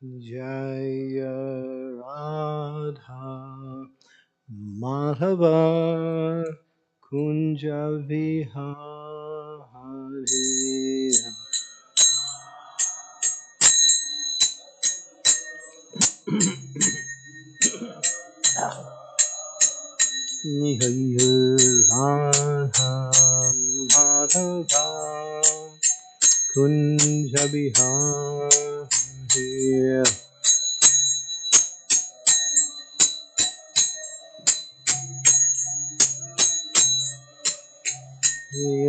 Jaya Radha Madhava Kunja Vihari. Jaya Radha Madhava Kunja Vihari.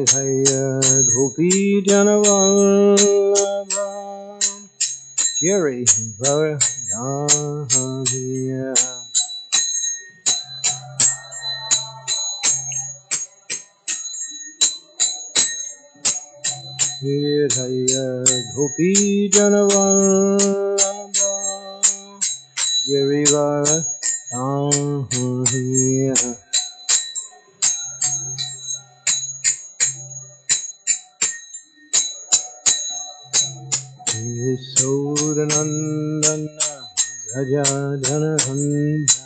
Jaya Gopi Janavallabha Giri Varanahariya. Jaya Gopi Janavallabha Giri Varanahariya. Yasodanandana Rajajanahanda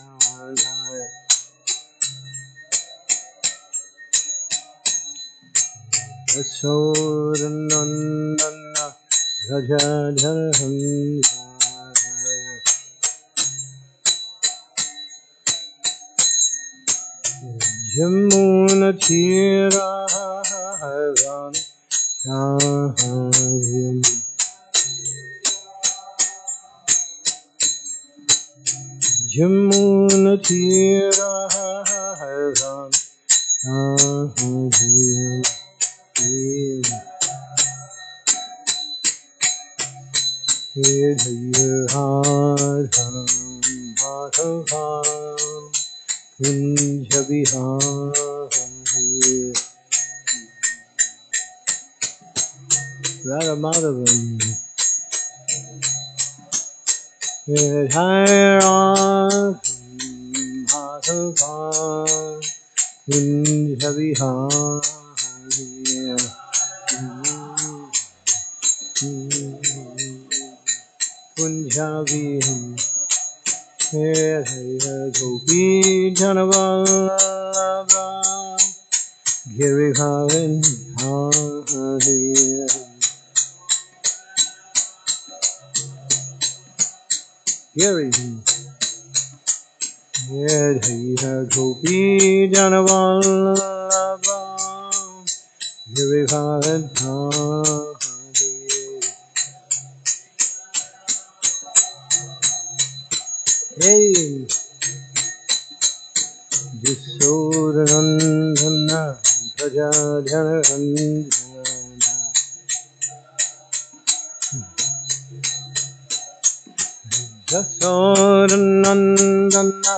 Yasodanandana Rajajanahanda Jamuna Tira Haryam Jamuna Tira Haryam Radha Madhavan Madhavan Kunja Vihari Kunja Vihari Gopi Janavallabha Girivaren Hari Giri Jaya Gopi Janavallabha Girivaren Hari. Hey, Jasodanandana Prajajanandana Jasodanandana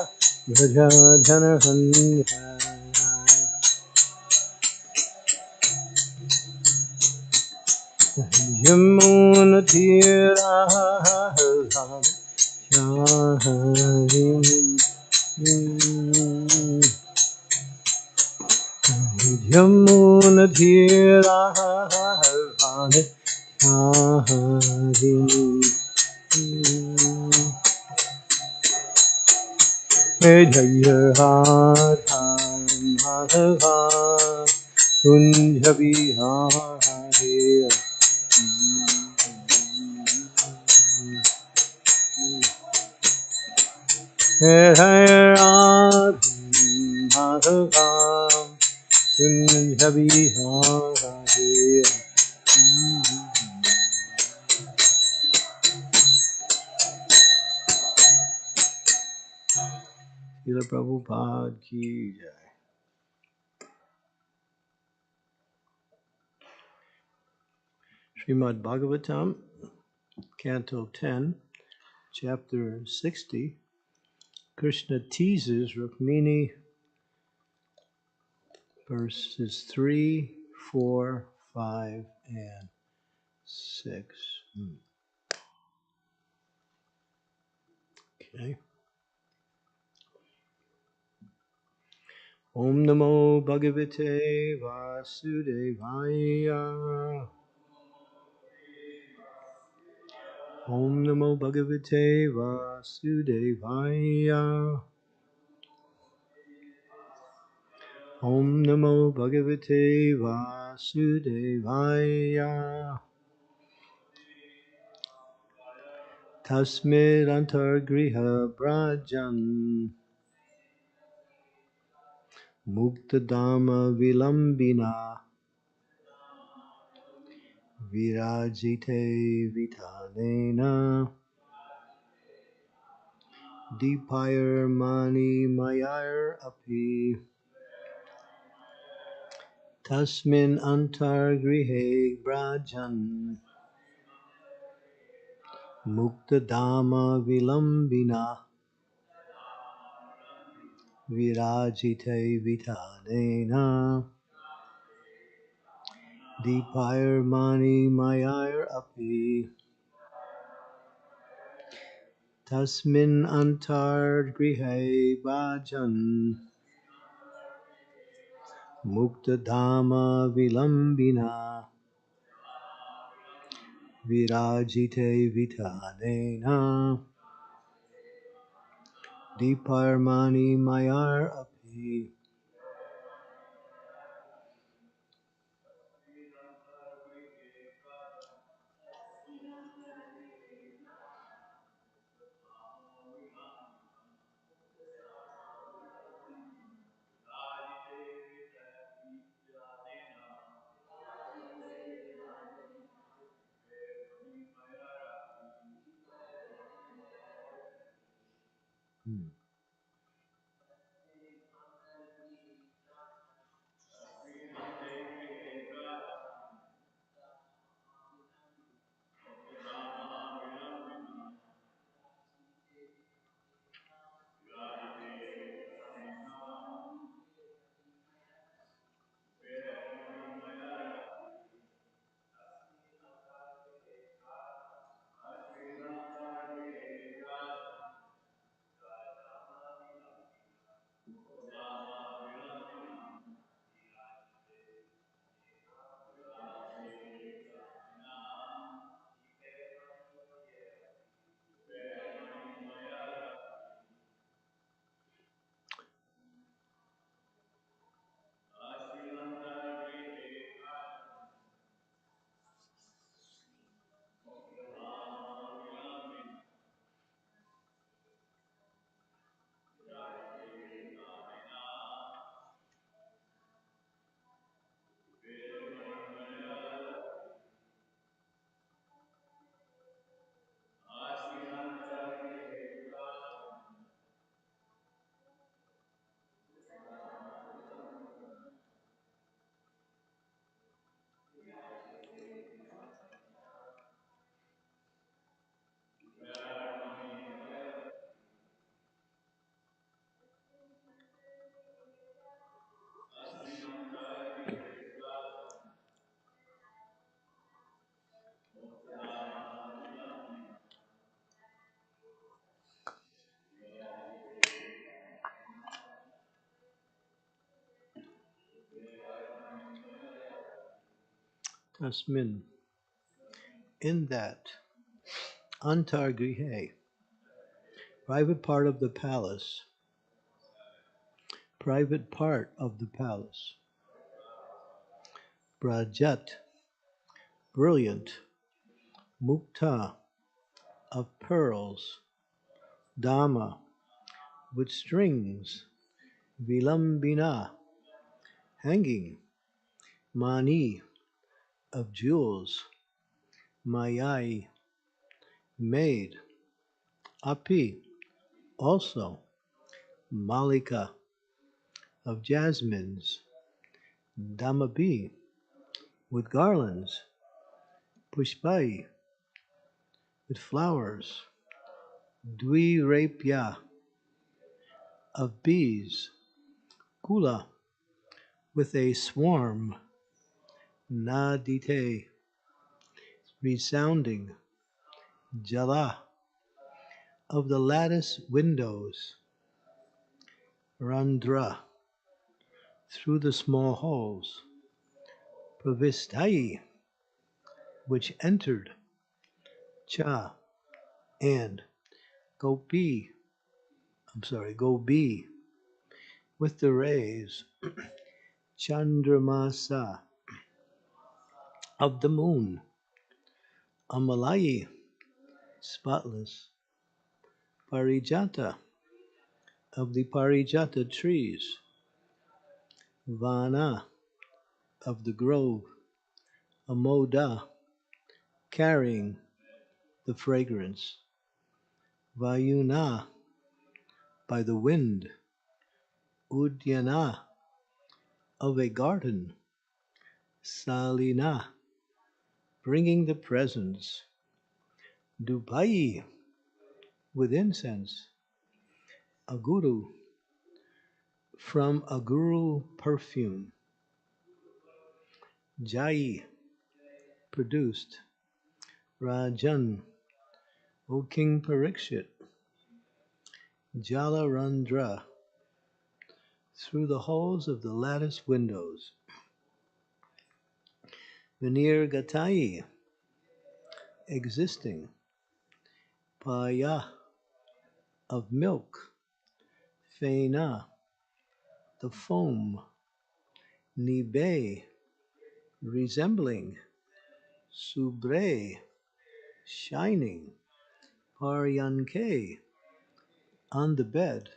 Prajajanandana Yamuna Tira Shaharim Yamuna Tira Shaharim Jaya Radha Madhava Kunja Vihari. Jaya Radha Madhava Kunja Vihari. Srila Prabhupada ki jai. Srimad Bhagavatam, Canto 10, Chapter 60. Krishna teases Rukmini, verses 3, 4, 5, and 6. Okay. Om Namo Bhagavate Vasudevaya. Om Namo Bhagavate Vasudevaya. Om Namo Bhagavate Vasudevaya. Tasmid Antargriha Brajan Muktadama Vilambina Virajite Vitanena Dipayar Mani Mayar Api Tasmin Antargrihe Brajan Muktadama Vilambina Virajite Vitanena Dipayar Mani Mayar Api Tasmin Antargrihe Brajan Muktadama Vilambina Virajite Vitanena Diparmani Mayar Api. Tasmin, in that Antargrihe, private part of the palace, Brajat, brilliant, Mukta, of pearls, Dama, with strings, Vilambina, hanging, Mani, of jewels, Mayai, made, Api, also, Malika, of jasmines, Damabi, with garlands, Pushpai, with flowers, Dvirapya, of bees, Kula, with a swarm, Nadite, resounding, Jala, of the lattice windows, Randra, through the small holes, Pravistai, which entered, Cha, and go be with the rays, Chandramasa, of the moon, Amalayi, spotless, Parijata, of the Parijata trees, Vana, of the grove, Amoda, carrying the fragrance, Vayuna, by the wind, Udyana, of a garden, Salina, bringing the presents, Dubai, with incense, Aguru, from a guru perfume, Jai, produced, Rajan, O King Parikshit, Jalarandra, through the holes of the lattice windows, Vinir Gatai, existing, Paya, of milk, Fena, the foam, Nibe, resembling, Subre, shining, Paryanke, on the bed,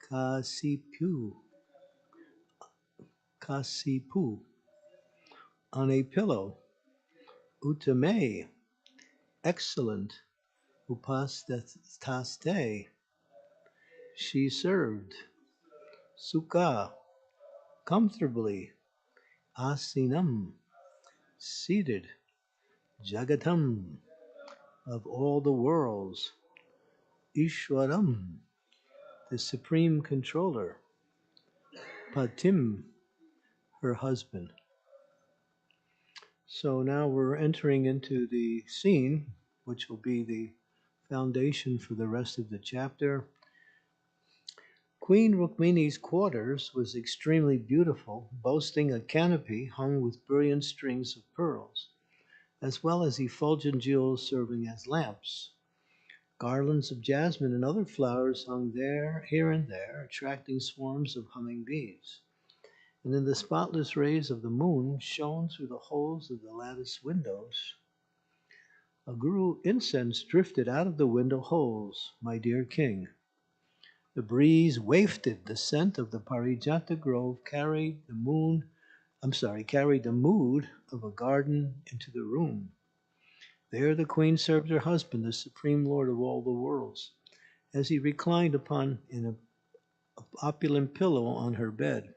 Kasipu, Kasipu, on a pillow, Utame, excellent, Upastaste, she served, Sukha, comfortably, Asinam, seated, Jagatam, of all the worlds, Ishwaram, the supreme controller, Patim, her husband. So now we're entering into the scene, which will be the foundation for the rest of the chapter. Queen Rukmini's quarters was extremely beautiful, boasting a canopy hung with brilliant strings of pearls, as well as effulgent jewels serving as lamps. Garlands of jasmine and other flowers hung there, here and there, attracting swarms of humming bees. And in the spotless rays of the moon shone through the holes of the lattice windows. A guru incense drifted out of the window holes, my dear king. The breeze wafted the scent of the Parijata grove, carried the mood of a garden into the room. There the queen served her husband, the supreme lord of all the worlds, as he reclined upon an opulent pillow on her bed,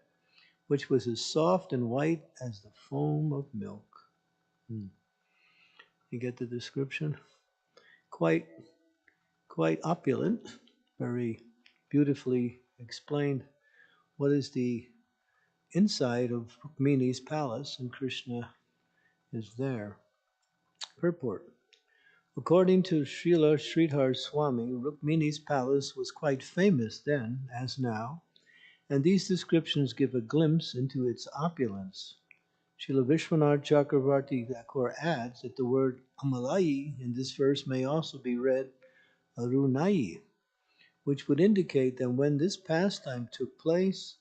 which was as soft and white as the foam of milk. You get the description? Quite opulent, very beautifully explained what is the inside of Rukmini's palace, and Krishna is there. Purport. According to Srila Sridhar Swami, Rukmini's palace was quite famous then, as now, and these descriptions give a glimpse into its opulence. Srila Vishwanath Chakravarti Thakur adds that the word Amalayi in this verse may also be read Arunayi, which would indicate that when this pastime took place,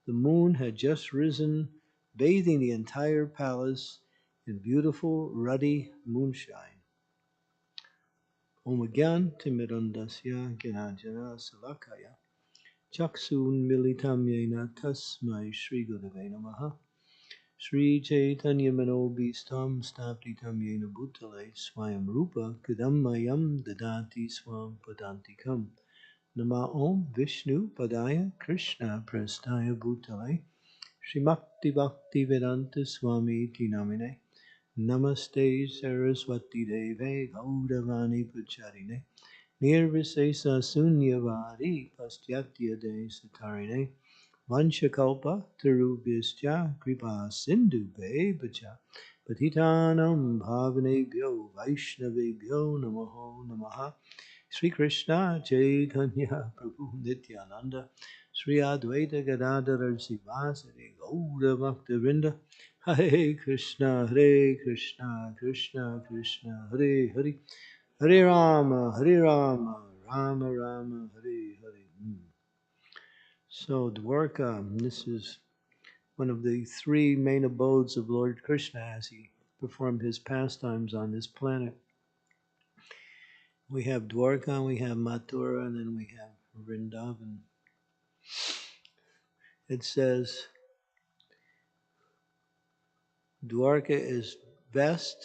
the moon had just risen, bathing the entire palace in beautiful, ruddy moonshine. Om Gyan Timirandasya Gyanajana Salakaya Chaksun Militam Yena Tasmai Shri Gurave Namaha Shri Chaitanya Manobhistam Staptitam Yena Bhutale Swayam Rupa Kadammayam Dadati Swam Padantikam Nama Om Vishnu Padaya Krishna Prastaya Bhutale Srimakti Bhakti Vedanta Swami Tinamine Namaste Saraswati Deve Gaudavani Pacharine Nirvisesa Sunyavari Pastyatya De Satarine Vanchakalpa Tarubhyascha Kripa Sindhubhe Bacha Patitanam Bhavanebhyo Vaishnavebhyo Namaho Namaha Sri Krishna Chaitanya Prabhu Nityananda Sri Advaita Gadadhara Sivasari Gaura Bhakta Hare Krishna Krishna Krishna Hare Hare Hare Rama, Hare Rama, Rama Rama, Hare Hare. So Dwarka, this is one of the three main abodes of Lord Krishna as he performed his pastimes on this planet. We have Dwarka, we have Mathura, and then we have Vrindavan. It says, Dwarka is best,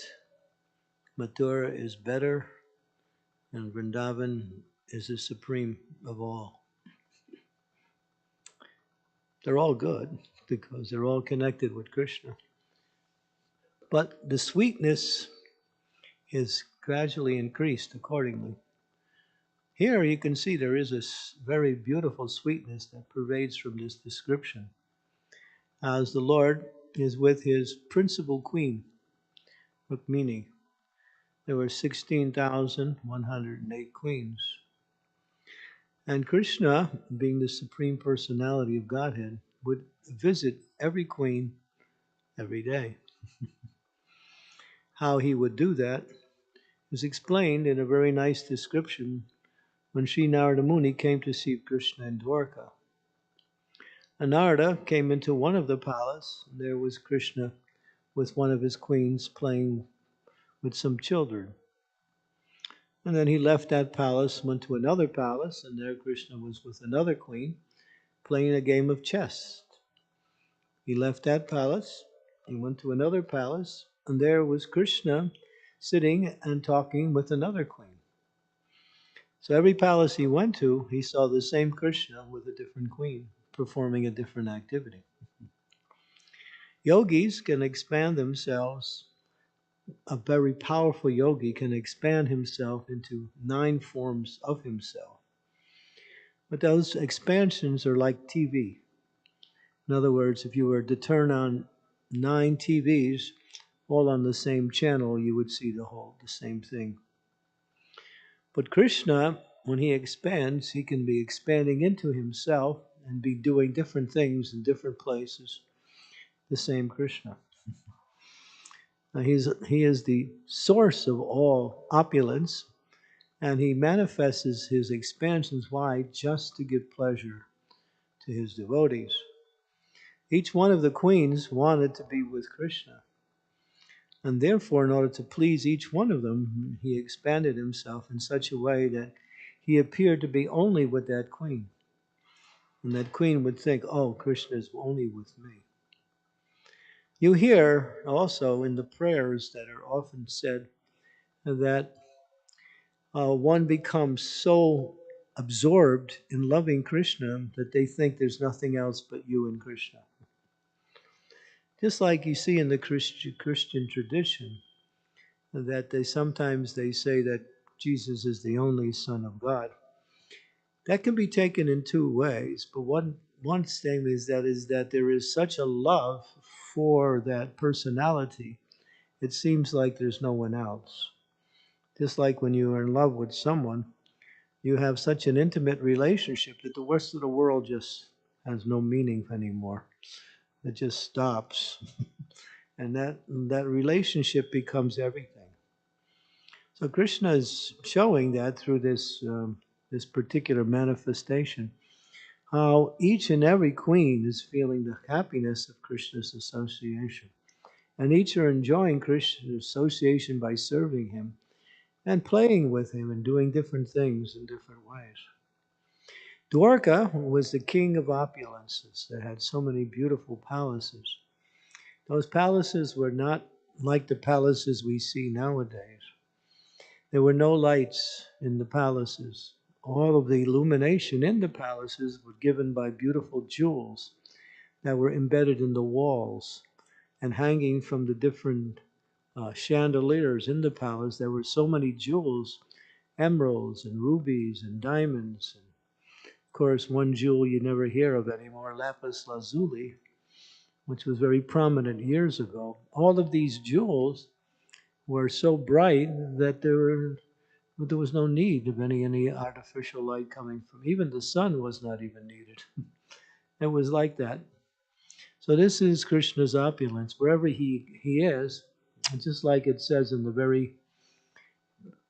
Mathura is better, and Vrindavan is the supreme of all. They're all good because they're all connected with Krishna. But the sweetness is gradually increased accordingly. Here you can see there is a very beautiful sweetness that pervades from this description, as the Lord is with his principal queen, Rukmini. There were 16,108 queens. And Krishna, being the Supreme Personality of Godhead, would visit every queen every day. How he would do that is explained in a very nice description when Sri Narada Muni came to see Krishna in Dwarka. And Narada came into one of the palace, and there was Krishna with one of his queens playing with some children. And then he left that palace, went to another palace, and there Krishna was with another queen playing a game of chess. He left that palace, he went to another palace, and there was Krishna sitting and talking with another queen. So every palace he went to, he saw the same Krishna with a different queen, performing a different activity. Yogis can expand themselves. A very powerful yogi can expand himself into 9 forms of himself. But those expansions are like TV. In other words, if you were to turn on 9 TVs, all on the same channel, you would see the same thing. But Krishna, when he expands, he can be expanding into himself and be doing different things in different places. The same Krishna. Now he is the source of all opulence, and he manifests his expansions. Why? Just to give pleasure to his devotees. Each one of the queens wanted to be with Krishna. And therefore, in order to please each one of them, he expanded himself in such a way that he appeared to be only with that queen. And that queen would think, oh, Krishna is only with me. You hear also in the prayers that are often said that one becomes so absorbed in loving Krishna that they think there's nothing else but you and Krishna. Just like you see in the Christian tradition, that sometimes they say that Jesus is the only Son of God. That can be taken in 2 ways, but one thing is that there is such a love for that personality, it seems like there's no one else. Just like when you are in love with someone, you have such an intimate relationship that the rest of the world just has no meaning anymore. It just stops. And that relationship becomes everything. So Krishna is showing that through this particular manifestation, how each and every queen is feeling the happiness of Krishna's association. And each are enjoying Krishna's association by serving him and playing with him and doing different things in different ways. Dwarka was the king of opulences that had so many beautiful palaces. Those palaces were not like the palaces we see nowadays. There were no lights in the palaces. All of the illumination in the palaces were given by beautiful jewels that were embedded in the walls and hanging from the different chandeliers in the palace. There were so many jewels, emeralds and rubies and diamonds. And of course, one jewel you never hear of anymore, lapis lazuli, which was very prominent years ago. All of these jewels were so bright that there was no need of any artificial light coming from. Even the sun was not even needed. It was like that. So this is Krishna's opulence. Wherever he is, just like it says in the very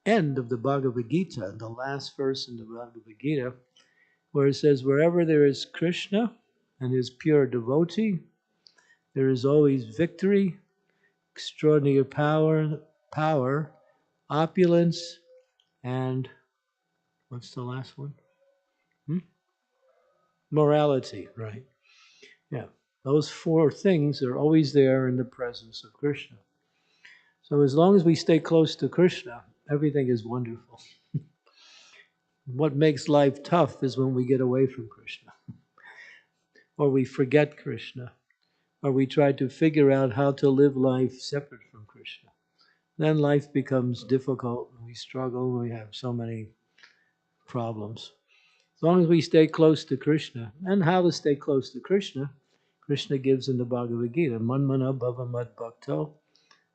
end of the Bhagavad Gita, the last verse in the Bhagavad Gita, where it says, wherever there is Krishna and his pure devotee, there is always victory, extraordinary power, opulence, and what's the last one? Morality, right? Yeah. Those four things are always there in the presence of Krishna. So as long as we stay close to Krishna, everything is wonderful. What makes life tough is when we get away from Krishna, or we forget Krishna, or we try to figure out how to live life separate from Krishna. Then life becomes difficult, and we struggle, and we have so many problems. As long as we stay close to Krishna, and how to stay close to Krishna, Krishna gives in the Bhagavad Gita, Manmana bhava mad bhakto,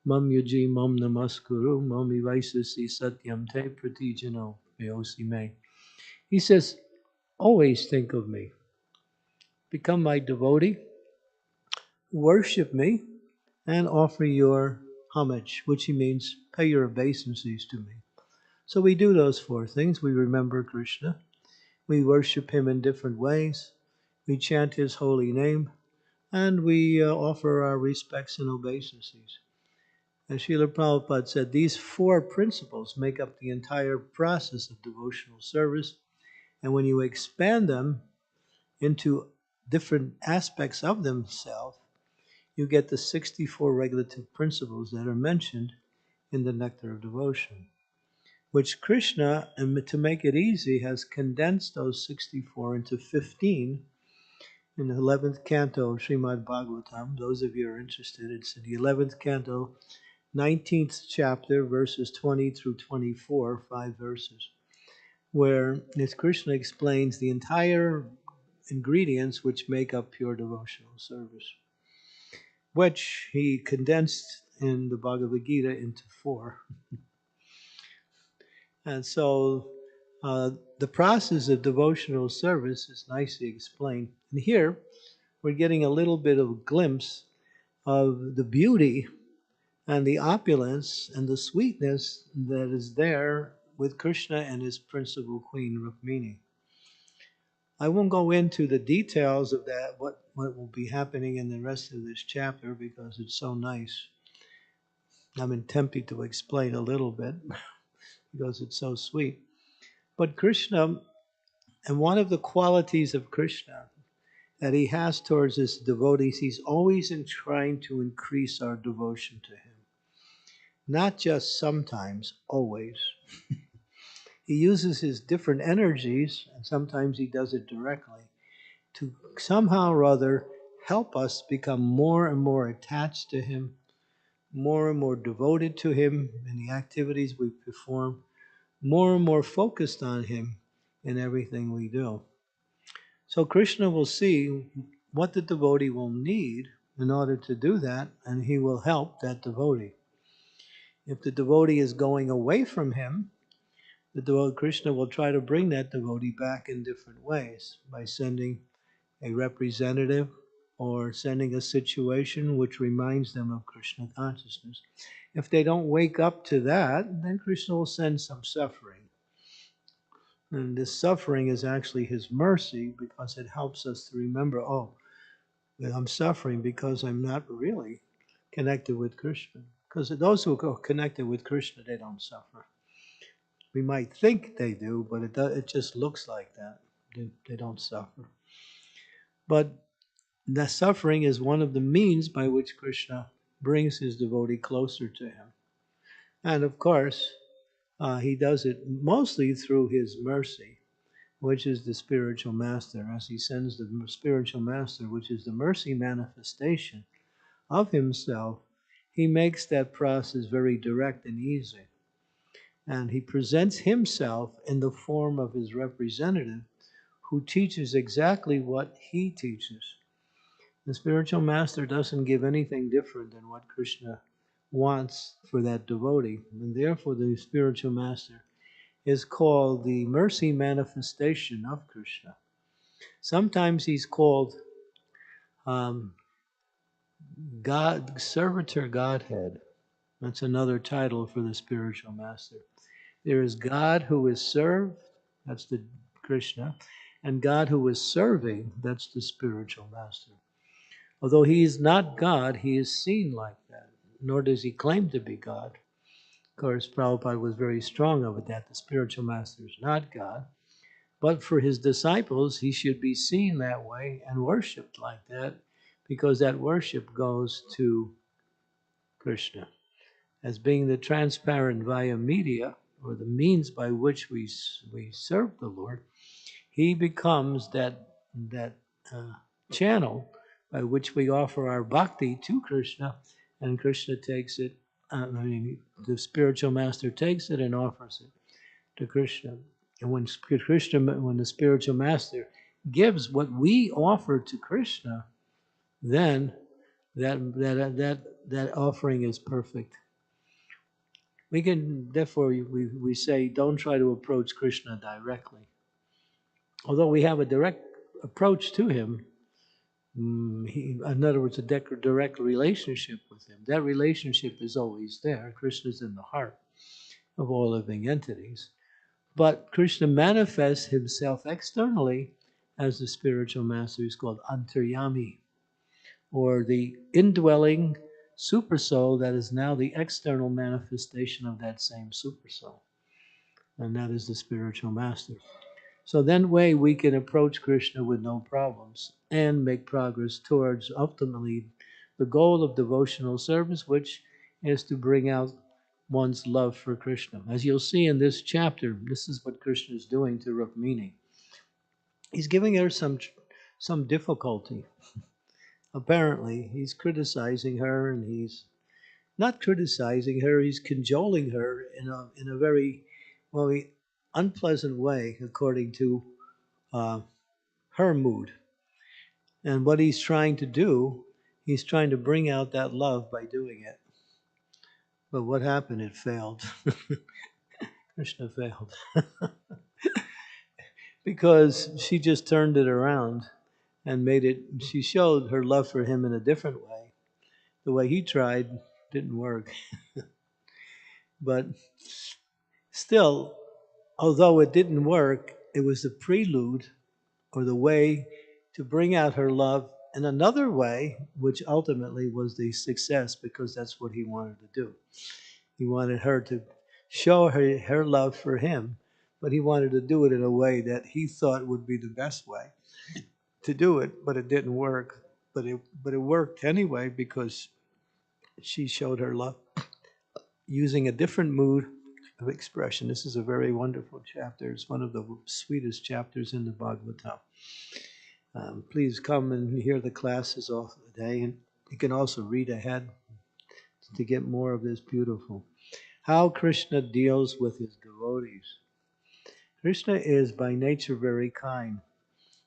mam yuji mam namaskuru, mami vaisasi satyam te pratijano veosi me. He says, always think of me. Become my devotee, worship me, and offer your homage, which he means pay your obeisances to me. So we do those four things. We remember Krishna. We worship him in different ways. We chant his holy name. And we offer our respects and obeisances. As Srila Prabhupada said, these four principles make up the entire process of devotional service. And when you expand them into different aspects of themselves, you get the 64 regulative principles that are mentioned in the Nectar of Devotion, which Krishna, and to make it easy, has condensed those 64 into 15 in the 11th canto of Srimad Bhagavatam. Those of you who are interested, it's in the 11th canto, 19th chapter, verses 20 through 24, 5 verses, where Krishna explains the entire ingredients which make up pure devotional service, which he condensed in the Bhagavad Gita into 4. And so the process of devotional service is nicely explained. And here we're getting a little bit of a glimpse of the beauty and the opulence and the sweetness that is there with Krishna and his principal queen, Rukmini. I won't go into the details of that, what will be happening in the rest of this chapter, because it's so nice. I'm tempted to explain a little bit because it's so sweet. But Krishna, and one of the qualities of Krishna that he has towards his devotees, he's always trying to increase our devotion to him. Not just sometimes, always. He uses his different energies, and sometimes he does it directly, to somehow or other help us become more and more attached to him, more and more devoted to him in the activities we perform, more and more focused on him in everything we do. So Krishna will see what the devotee will need in order to do that, and he will help that devotee. If the devotee is going away from him, Krishna will try to bring that devotee back in different ways by sending a representative or sending a situation which reminds them of Krishna consciousness. If they don't wake up to that, then Krishna will send some suffering. And this suffering is actually his mercy, because it helps us to remember, oh, I'm suffering because I'm not really connected with Krishna. Because those who are connected with Krishna, they don't suffer. We might think they do, but it just looks like that. They don't suffer. But the suffering is one of the means by which Krishna brings his devotee closer to him. And of course, he does it mostly through his mercy, which is the spiritual master, as he sends the spiritual master, which is the mercy manifestation of himself. He makes that process very direct and easy. And he presents himself in the form of his representative, who teaches exactly what he teaches. The spiritual master doesn't give anything different than what Krishna wants for that devotee. And therefore the spiritual master is called the mercy manifestation of Krishna. Sometimes he's called God, Servitor Godhead. That's another title for the spiritual master. There is God who is served, that's the Krishna, and God who is serving, that's the spiritual master. Although he is not God, he is seen like that, nor does he claim to be God. Of course, Prabhupada was very strong over that. The spiritual master is not God. But for his disciples, he should be seen that way and worshipped like that, because that worship goes to Krishna. As being the transparent via media, or the means by which we serve the Lord, he becomes that uh, channel by which we offer our bhakti to Krishna, and Krishna takes it. The spiritual master takes it and offers it to Krishna. And when the spiritual master gives what we offer to Krishna, then that offering is perfect. We can therefore we say don't try to approach Krishna directly. Although we have a direct approach to him, in other words, a direct relationship with him. That relationship is always there. Krishna's in the heart of all living entities. But Krishna manifests himself externally as the spiritual master is called Antaryami, or the indwelling supersoul that is now the external manifestation of that same supersoul. And that is the spiritual master. So then way we can approach Krishna with no problems and make progress towards ultimately the goal of devotional service, which is to bring out one's love for Krishna. As you'll see in this chapter, this is what Krishna is doing to Rukmini. He's giving her some difficulty. Apparently, he's criticizing her, and he's not criticizing her, he's cajoling her in a very, very unpleasant way, according to her mood. And what he's trying to do, he's trying to bring out that love by doing it. But what happened? It failed. Krishna failed. Because she just turned it around and she showed her love for him in a different way. The way he tried didn't work. But still, although it didn't work, it was the prelude or the way to bring out her love in another way, which ultimately was the success, because that's what he wanted to do. He wanted her to show her love for him, but he wanted to do it in a way that he thought would be the best way to do it, but it didn't work. But it worked anyway, because she showed her love using a different mood of expression. This is a very wonderful chapter. It's one of the sweetest chapters in the Bhagavatam. Please come and hear the classes of the day, and you can also read ahead to get more of this beautiful. How Krishna deals with his devotees. Krishna is by nature very kind.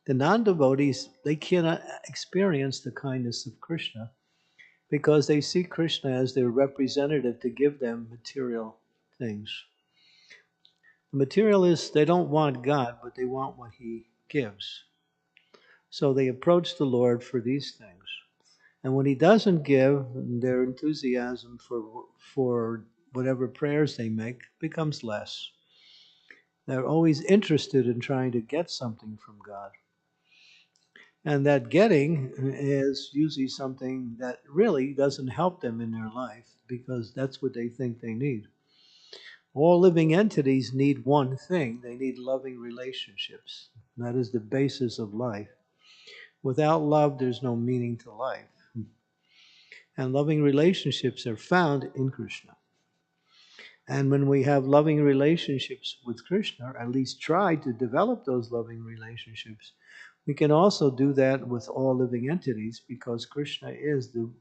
The non-devotees, they cannot experience the kindness of Krishna because they see Krishna as their representative to give them material things. The materialists, they don't want God, but they want what he gives. So they approach the Lord for these things. And when he doesn't give, their enthusiasm for whatever prayers they make becomes less. They're always interested in trying to get something from God. And that getting is usually something that really doesn't help them in their life, because that's what they think they need. All living entities need one thing. They need loving relationships. That is the basis of life. Without love, there's no meaning to life. And loving relationships are found in Krishna. And when we have loving relationships with Krishna, or at least try to develop those loving relationships, we can also do that with all living entities, because Krishna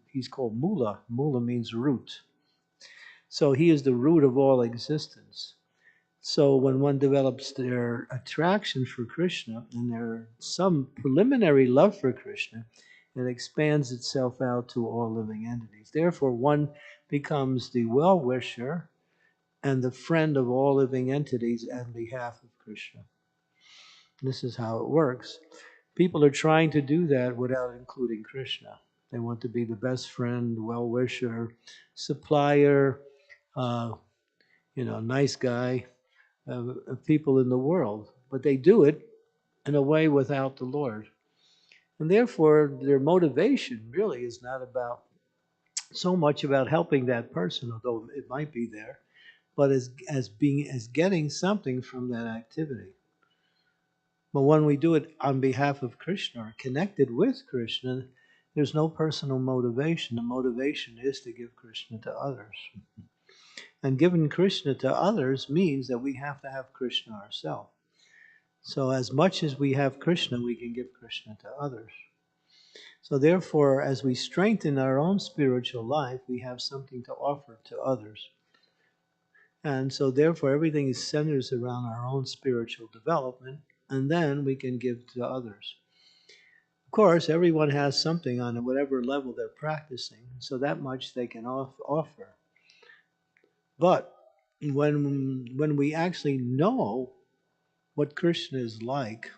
he's called Mula. Mula means root. So he is the root of all existence. So when one develops their attraction for Krishna and their some preliminary love for Krishna, it expands itself out to all living entities. Therefore, one becomes the well-wisher and the friend of all living entities on behalf of Krishna. This is how it works. People are trying to do that without including Krishna. They want to be the best friend, well-wisher, supplier, nice guy. of people in the world, but they do it in a way without the Lord. And therefore, their motivation really is not about so much about helping that person, although it might be there, but as getting something from that activity. But when we do it on behalf of Krishna, or connected with Krishna, there's no personal motivation. The motivation is to give Krishna to others. And giving Krishna to others means that we have to have Krishna ourselves. So as much as we have Krishna, we can give Krishna to others. So therefore, as we strengthen our own spiritual life, we have something to offer to others. And so therefore, everything centers around our own spiritual development, and then we can give to others. Of course, everyone has something on whatever level they're practicing, so that much they can offer. But when we actually know what Krishna is like,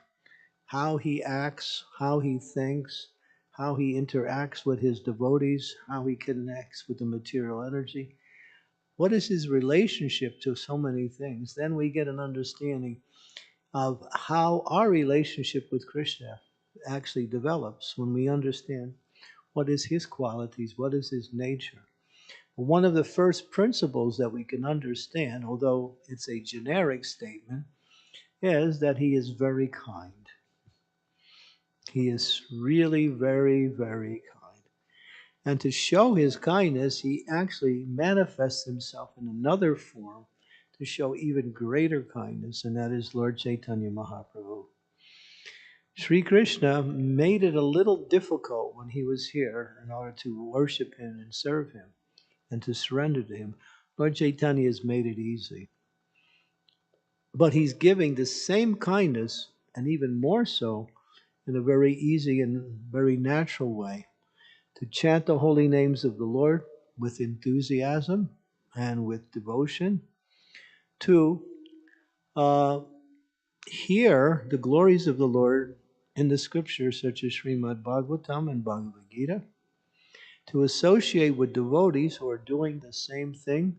how he acts, how he thinks, how he interacts with his devotees, how he connects with the material energy, what is his relationship to so many things, then we get an understanding of how our relationship with Krishna actually develops when we understand what is his qualities, what is his nature. One of the first principles that we can understand, although it's a generic statement, is that he is very kind. He is really very, very kind. And to show his kindness, he actually manifests himself in another form to show even greater kindness, and that is Lord Chaitanya Mahaprabhu. Sri Krishna made it a little difficult when he was here in order to worship him and serve him and to surrender to him. Lord Chaitanya has made it easy. But he's giving the same kindness, and even more so, in a very easy and very natural way, to chant the holy names of the Lord with enthusiasm and with devotion, to hear the glories of the Lord in the scriptures such as Srimad Bhagavatam and Bhagavad Gita, to associate with devotees who are doing the same thing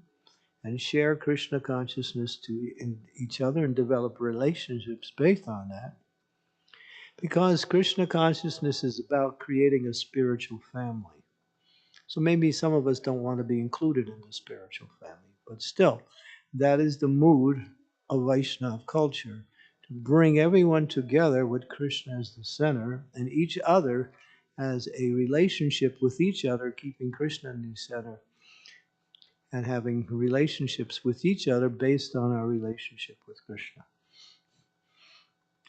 and share Krishna consciousness to each other and develop relationships based on that. Because Krishna consciousness is about creating a spiritual family. So maybe some of us don't want to be included in the spiritual family, but still, that is the mood of Vaishnava culture, to bring everyone together with Krishna as the center and each other as a relationship with each other, keeping Krishna in the center and having relationships with each other based on our relationship with Krishna.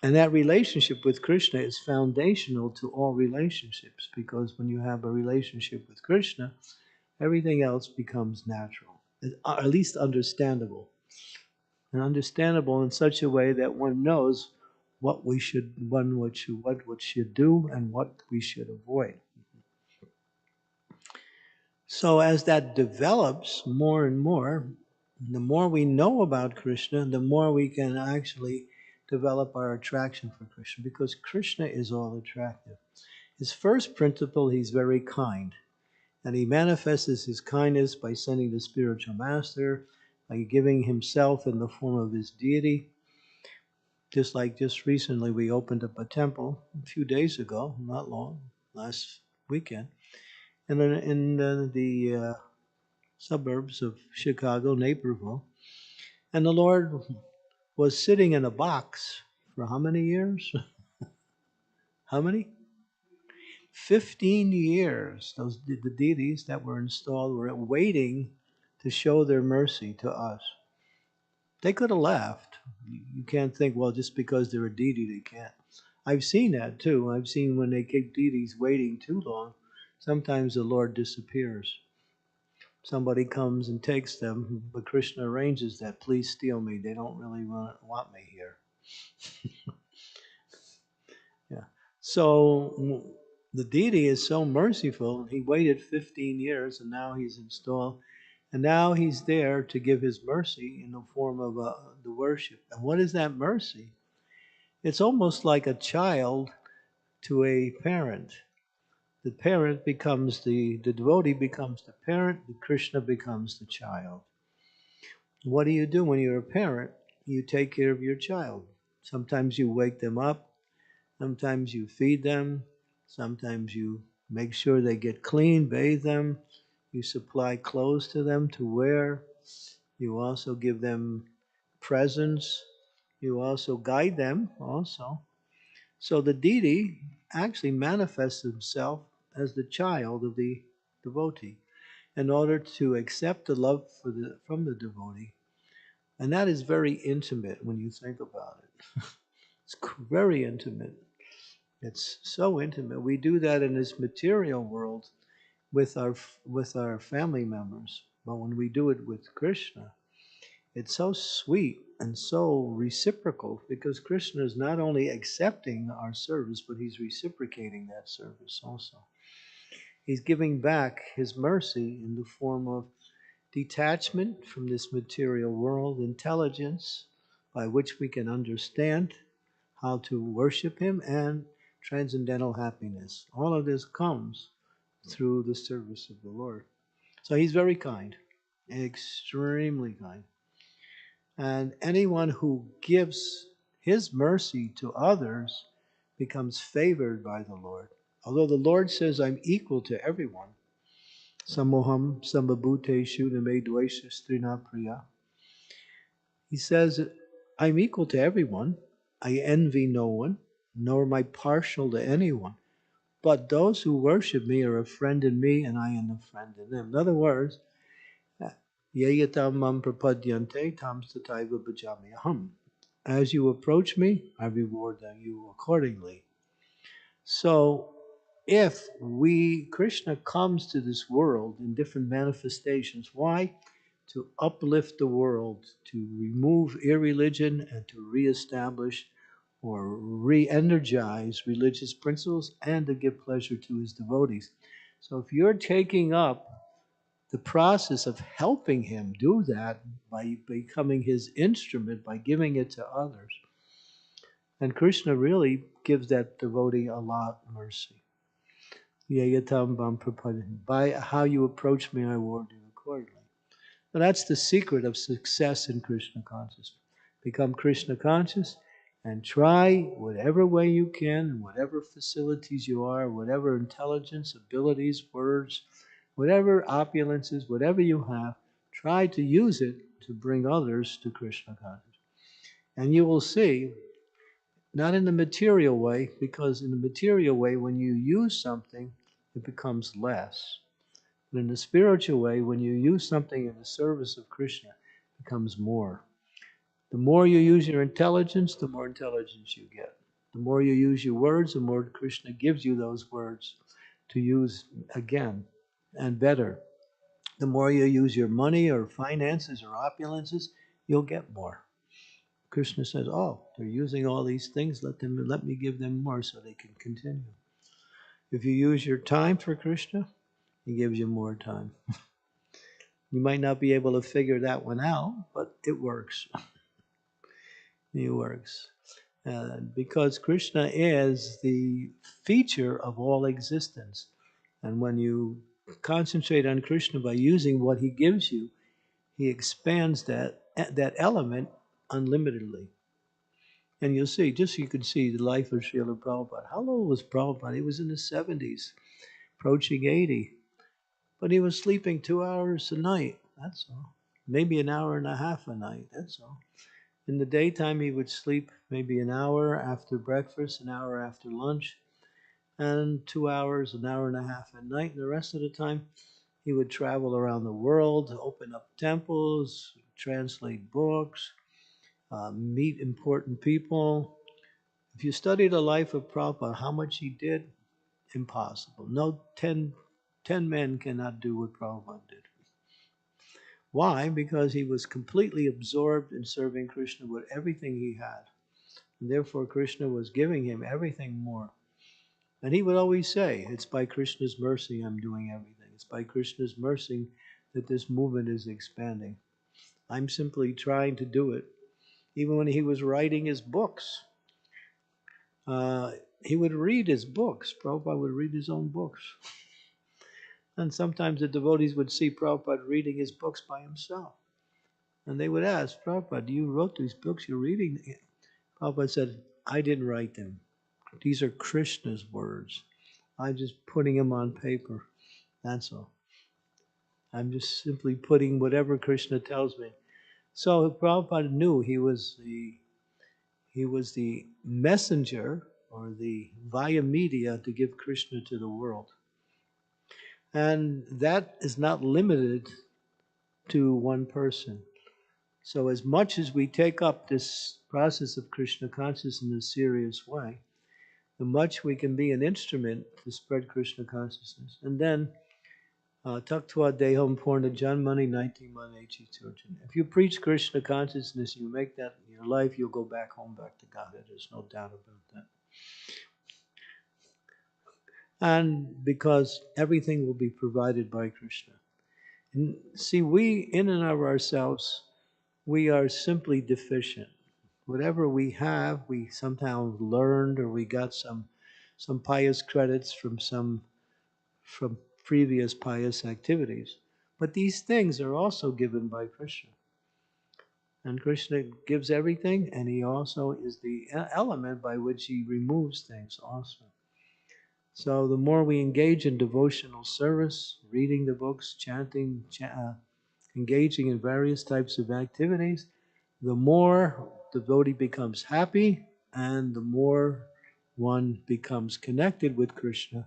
And that relationship with Krishna is foundational to all relationships, because when you have a relationship with Krishna, everything else becomes natural, at least understandable. And understandable in such a way that one knows what we should, what should do and what we should avoid. So as that develops more and more, the more we know about Krishna, the more we can actually develop our attraction for Krishna, because Krishna is all attractive. His first principle, he's very kind. And he manifests his kindness by sending the spiritual master, by giving himself in the form of his deity. Just like just recently we opened up a temple a few days ago, not long, last weekend, and in the suburbs of Chicago, Naperville. And the Lord was sitting in a box for how many years? How many? 15 years. The deities that were installed were waiting to show their mercy to us. They could have left. You can't think, well, just because they're a deity, they can't. I've seen that too. I've seen when they keep deities waiting too long, sometimes the Lord disappears. Somebody comes and takes them, but Krishna arranges that. Please steal me. They don't really want me here. Yeah. So the deity is so merciful. He waited 15 years and now he's installed. And now he's there to give his mercy in the form of the worship. And what is that mercy? It's almost like a child to a parent. The parent becomes the devotee becomes the parent, the Krishna becomes the child. What do you do when you're a parent? you take care of your child. Sometimes you wake them up, sometimes you feed them, sometimes you make sure they get clean, bathe them, you supply clothes to them to wear, you also give them presents, you also guide them also. So the deity actually manifests himself as the child of the devotee in order to accept the love from the devotee. And that is very intimate when you think about it. It's very intimate. It's so intimate. We do that in this material world with our family members, but when we do it with Krishna, it's so sweet and so reciprocal because Krishna is not only accepting our service, but he's reciprocating that service also. He's giving back his mercy in the form of detachment from this material world, intelligence by which we can understand how to worship him, and transcendental happiness. All of this comes through the service of the Lord. So he's very kind, extremely kind. And anyone who gives his mercy to others becomes favored by the Lord. Although the Lord says, I'm equal to everyone. Samoham sambhabhuteshu name dvesha strina priya. He says, I'm equal to everyone. I envy no one, nor am I partial to anyone. But those who worship me are a friend in me, and I am a friend in them. In other words, yeyatam mam prapadyante tam tataiva bhajami aham. As you approach me, I reward you accordingly. So, if Krishna comes to this world in different manifestations, why? To uplift the world, to remove irreligion and to reestablish or re-energize religious principles and to give pleasure to his devotees. So if you're taking up the process of helping him do that by becoming his instrument, by giving it to others, and Krishna really gives that devotee a lot of mercy. By how you approach me, I reward you accordingly. Now that's the secret of success in Krishna consciousness. Become Krishna conscious and try whatever way you can, whatever facilities you are, whatever intelligence, abilities, words, whatever opulences, whatever you have, try to use it to bring others to Krishna consciousness. And you will see, not in the material way, because in the material way, when you use something, it becomes less. But in the spiritual way, when you use something in the service of Krishna, it becomes more. The more you use your intelligence, the more intelligence you get. The more you use your words, the more Krishna gives you those words to use again and better. The more you use your money or finances or opulences, you'll get more. Krishna says, oh, they're using all these things, let me give them more so they can continue. If you use your time for Krishna, he gives you more time. You might not be able to figure that one out, but it works. It works. Because Krishna is the feature of all existence. And when you concentrate on Krishna by using what he gives you, he expands that element unlimitedly. And you'll see, just so you can see the life of Srila Prabhupada. How old was Prabhupada? He was in his 70s, approaching 80. But he was sleeping 2 hours a night, that's all. Maybe an hour and a half a night, that's all. In the daytime, he would sleep maybe an hour after breakfast, an hour after lunch, and 2 hours, an hour and a half at night. And the rest of the time, he would travel around the world, open up temples, translate books, meet important people. If you study the life of Prabhupada, how much he did, impossible. No 10 men cannot do what Prabhupada did. Why? Because he was completely absorbed in serving Krishna with everything he had. And therefore, Krishna was giving him everything more. And he would always say, it's by Krishna's mercy I'm doing everything. It's by Krishna's mercy that this movement is expanding. I'm simply trying to do it. Even when he was writing his books, he would read his books. Prabhupada would read his own books. And sometimes the devotees would see Prabhupada reading his books by himself. And they would ask, Prabhupada, you wrote these books, you're reading. Prabhupada said, I didn't write them. These are Krishna's words. I'm just putting them on paper. That's all. I'm just simply putting whatever Krishna tells me. So Prabhupada knew he was the messenger or the via media to give Krishna to the world. And that is not limited to one person. So as much as we take up this process of Krishna consciousness in a serious way, the much we can be an instrument to spread Krishna consciousness. And then, Taktva Deham Purna Janmani 19 Manechi Turjan. If you preach Krishna consciousness, you make that in your life, you'll go back home, back to Godhead. There's no doubt about that. And because everything will be provided by Krishna. And see, we, in and of ourselves, we are simply deficient. Whatever we have, we somehow learned, or we got some pious credits from previous pious activities. But these things are also given by Krishna. And Krishna gives everything, and he also is the element by which he removes things also. So the more we engage in devotional service, reading the books, chanting, engaging in various types of activities, the more the devotee becomes happy, and the more one becomes connected with Krishna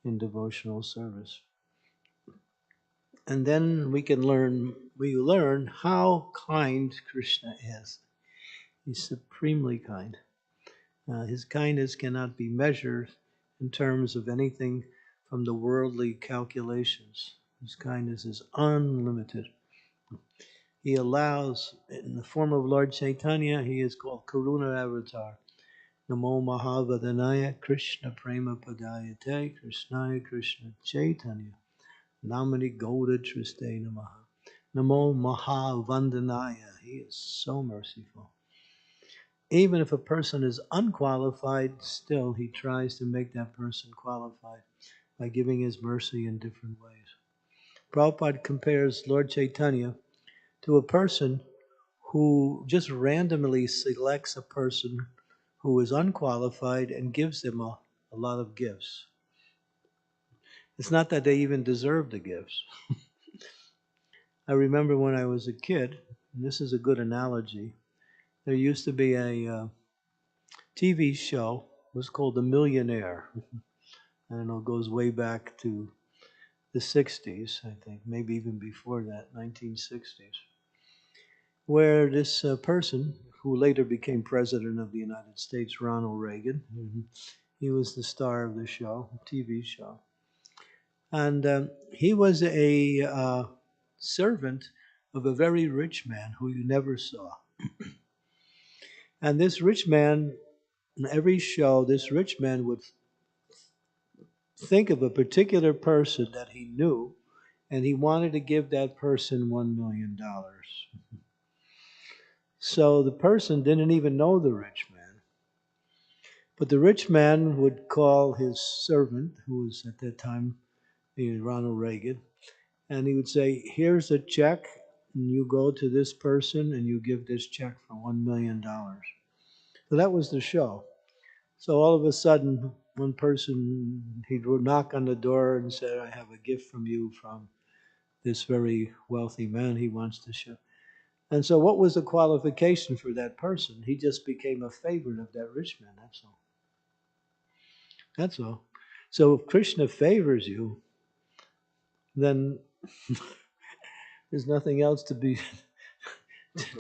in devotional service. And then we learn how kind Krishna is. He's supremely kind. His kindness cannot be measured in terms of anything from the worldly calculations. His kindness is unlimited. He allows, in the form of Lord Chaitanya, he is called Karuna Avatar. Namo Mahavadanaya Krishna Prema Padayate Krishnaya Krishna Chaitanya Namani Gauda Triste Namaha. Namo Mahavandanaya. He is so merciful. Even if a person is unqualified, still he tries to make that person qualified by giving his mercy in different ways. Prabhupada compares Lord Chaitanya to a person who just randomly selects a person who is unqualified and gives them a lot of gifts. It's not that they even deserve the gifts. I remember when I was a kid, and this is a good analogy, there used to be a TV show, it was called The Millionaire. I don't know, it goes way back to the 60s, I think, maybe even before that, 1960s, where this person, who later became President of the United States, Ronald Reagan, he was the star of the show, TV show. And he was a servant of a very rich man who you never saw. And this rich man, in every show, this rich man would think of a particular person that he knew, and he wanted to give that person $1 million. So the person didn't even know the rich man. But the rich man would call his servant, who was at that time Ronald Reagan, and he would say, here's a check, and you go to this person and you give this check for $1 million. So that was the show. So all of a sudden, one person, he'd knock on the door and say, I have a gift from you from this very wealthy man he wants to show. And so what was the qualification for that person? He just became a favorite of that rich man, that's all. That's all. So if Krishna favors you, then there's nothing else to be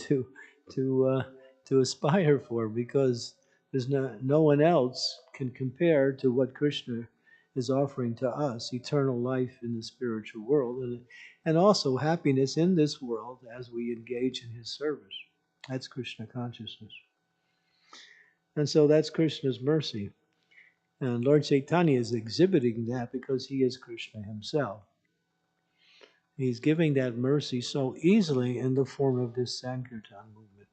to aspire for, because there's no one else can compare to what Krishna is offering to us, eternal life in the spiritual world, and also happiness in this world as we engage in his service. That's Krishna consciousness. And so that's Krishna's mercy. And Lord Chaitanya is exhibiting that because he is Krishna himself. He's giving that mercy so easily in the form of this Sankirtan movement.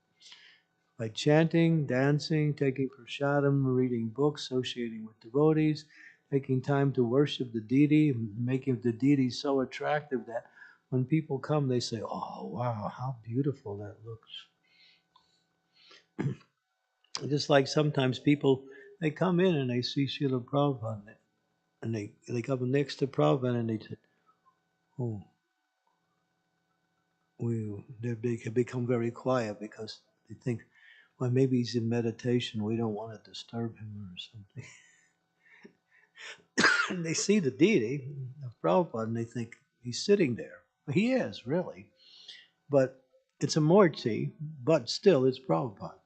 By chanting, dancing, taking prasadam, reading books, associating with devotees, taking time to worship the deity, making the deity so attractive that when people come, they say, "Oh, wow, how beautiful that looks." Just like sometimes people, they come in and they see Srila Prabhupada, and they come next to Prabhupada and they say, "Oh, they can become very quiet because they think, well, maybe he's in meditation. We don't want to disturb him or something." And they see the deity of Prabhupada and they think he's sitting there. He is, really. But it's a Murti, but still it's Prabhupada.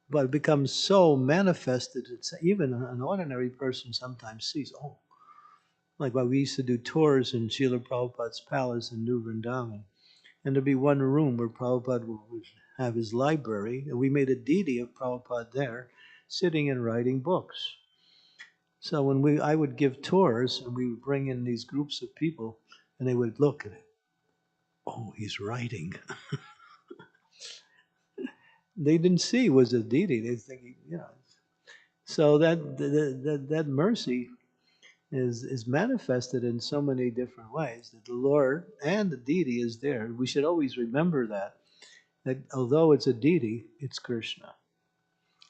But it becomes so manifested, it's even an ordinary person sometimes sees, oh, like when we used to do tours in Srila Prabhupada's palace in New Vrindavan. And there'd be one room where Prabhupada would have his library, and we made a deity of Prabhupada there, sitting and writing books. So when I would give tours, and we would bring in these groups of people, and they would look at it. Oh, he's writing. They didn't see it was a deity. They think, So that mercy is manifested in so many different ways. That the Lord and the deity is there. We should always remember that although it's a deity, it's Krishna.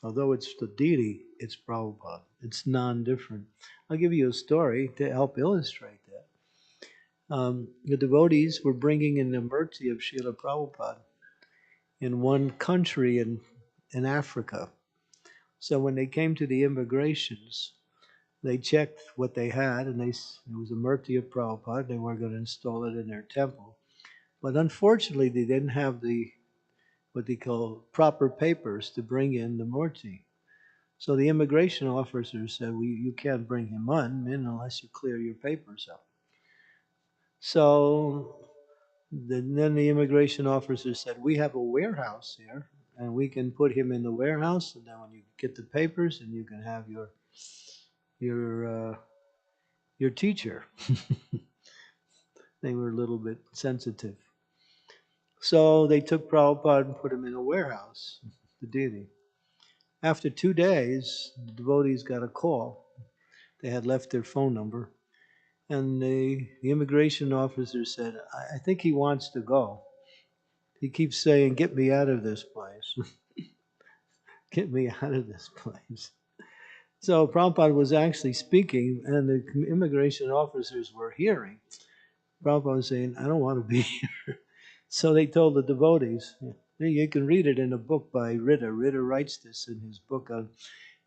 Although it's the deity, it's Prabhupada. It's non-different. I'll give you a story to help illustrate that. The devotees were bringing in the murti of Srila Prabhupada in one country in Africa. So when they came to the immigrations, they checked what they had, and it was a murti of Prabhupada. They were going to install it in their temple. But unfortunately, they didn't have what they call proper papers to bring in the murti. So the immigration officer said, well, you can't bring him in unless you clear your papers up. So then the immigration officer said, we have a warehouse here, and we can put him in the warehouse, and then when you get the papers, and you can have your teacher. They were a little bit sensitive. So they took Prabhupada and put him in a warehouse, the deity. After 2 days, the devotees got a call. They had left their phone number. And the immigration officer said, I think he wants to go. He keeps saying, get me out of this place. Get me out of this place. So Prabhupada was actually speaking, and the immigration officers were hearing. Prabhupada was saying, I don't want to be here. So they told the devotees, you can read it in a book by Ritter. Ritter writes this in his book on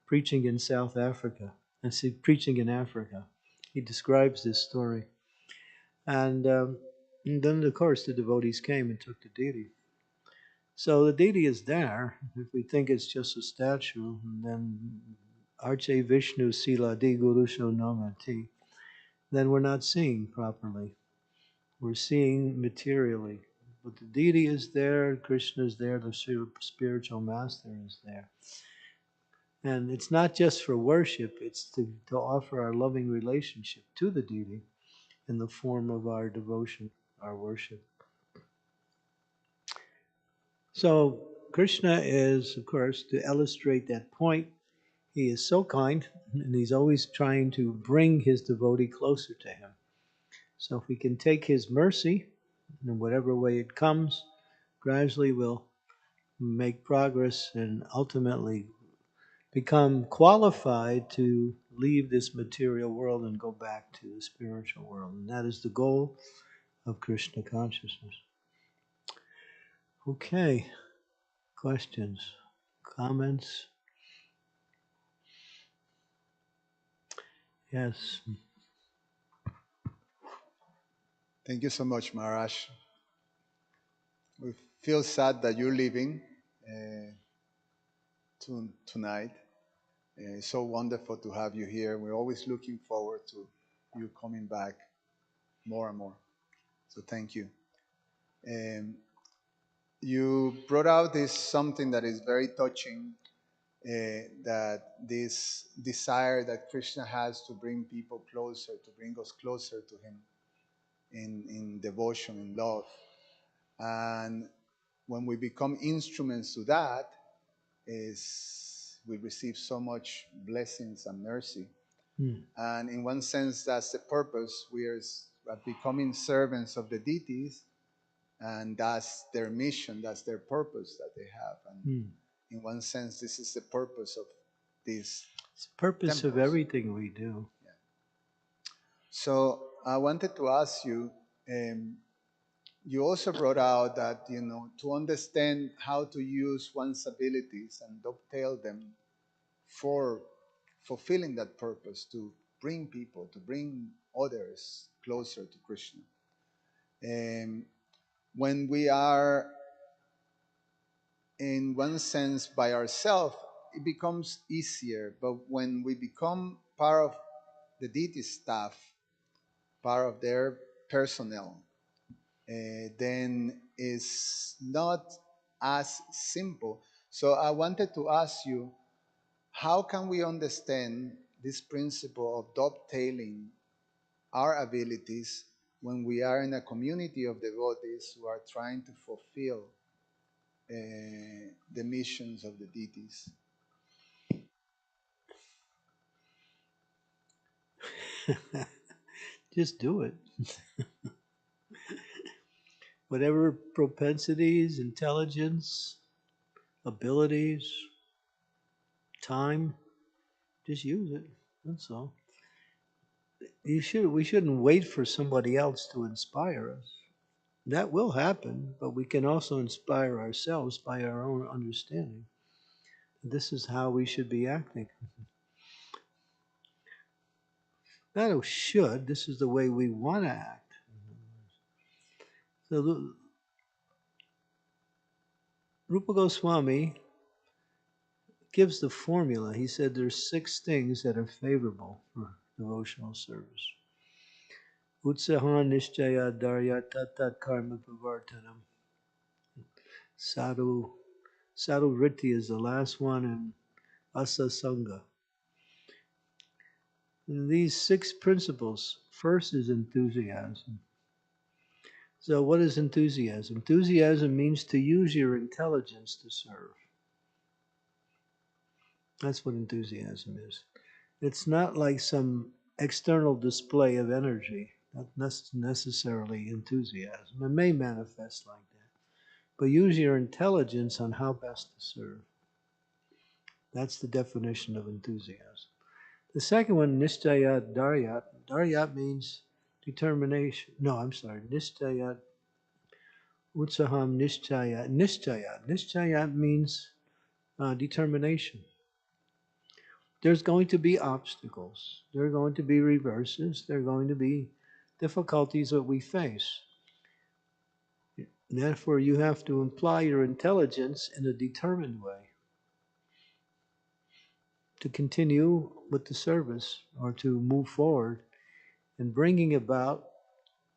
preaching in South Africa, and preaching in Africa. He describes this story. And then, of course, the devotees came and took the deity. So the deity is there. If we think it's just a statue, then Arche Vishnu Siladi Gurusho Namati, then we're not seeing properly. We're seeing materially. But the deity is there, Krishna is there, the spiritual master is there. And it's not just for worship, it's to offer our loving relationship to the deity in the form of our devotion, our worship. So Krishna is, of course, to illustrate that point, he is so kind, and he's always trying to bring his devotee closer to him. So if we can take his mercy, in whatever way it comes, gradually we'll make progress and ultimately become qualified to leave this material world and go back to the spiritual world. And that is the goal of Krishna consciousness. Okay, questions, comments? Yes. Thank you so much, Maharaj. We feel sad that you're leaving tonight. It's so wonderful to have you here. We're always looking forward to you coming back more and more. So thank you. You brought out this something that is very touching, that this desire that Krishna has to bring people closer, to bring us closer to him in devotion, in love. And when we become instruments to that, is we receive so much blessings and mercy. And in one sense, that's the purpose. We are becoming servants of the deities, and that's their mission, that's their purpose that they have. And in one sense, this is the purpose of these It's the purpose of temples. everything we do. Yeah. So I wanted to ask you, you also brought out that, to understand how to use one's abilities and dovetail them for fulfilling that purpose, to bring people, to bring others closer to Krishna. When we are, in one sense, by ourselves, it becomes easier. But when we become part of the deity staff, part of their personnel, then it's not as simple. So I wanted to ask you, how can we understand this principle of dovetailing our abilities when we are in a community of devotees who are trying to fulfill the missions of the deities? Just do it. Whatever propensities, intelligence, abilities, time, just use it. That's all. We shouldn't wait for somebody else to inspire us. That will happen, but we can also inspire ourselves by our own understanding. This is how we should be acting. Not should, this is the way we want to act. So Rupa Goswami gives the formula. He said there's 6 things that are favorable for devotional service. Utsahan nishchaya dharya tatat karma pavartanam. Sadhu vritti is the last one, and asasanga. And these 6 principles. First is enthusiasm. So what is enthusiasm? Enthusiasm means to use your intelligence to serve. That's what enthusiasm is. It's not like some external display of energy, not necessarily enthusiasm. It may manifest like that. But use your intelligence on how best to serve. That's the definition of enthusiasm. The second one, nishtayat daryat. Daryat means determination. No, I'm sorry. Nishtayat, utsaham nishtayat. Nishtayat. Nishtayat means determination. There's going to be obstacles. There are going to be reverses. There are going to be difficulties that we face. Therefore, you have to apply your intelligence in a determined way to continue with the service or to move forward in bringing about,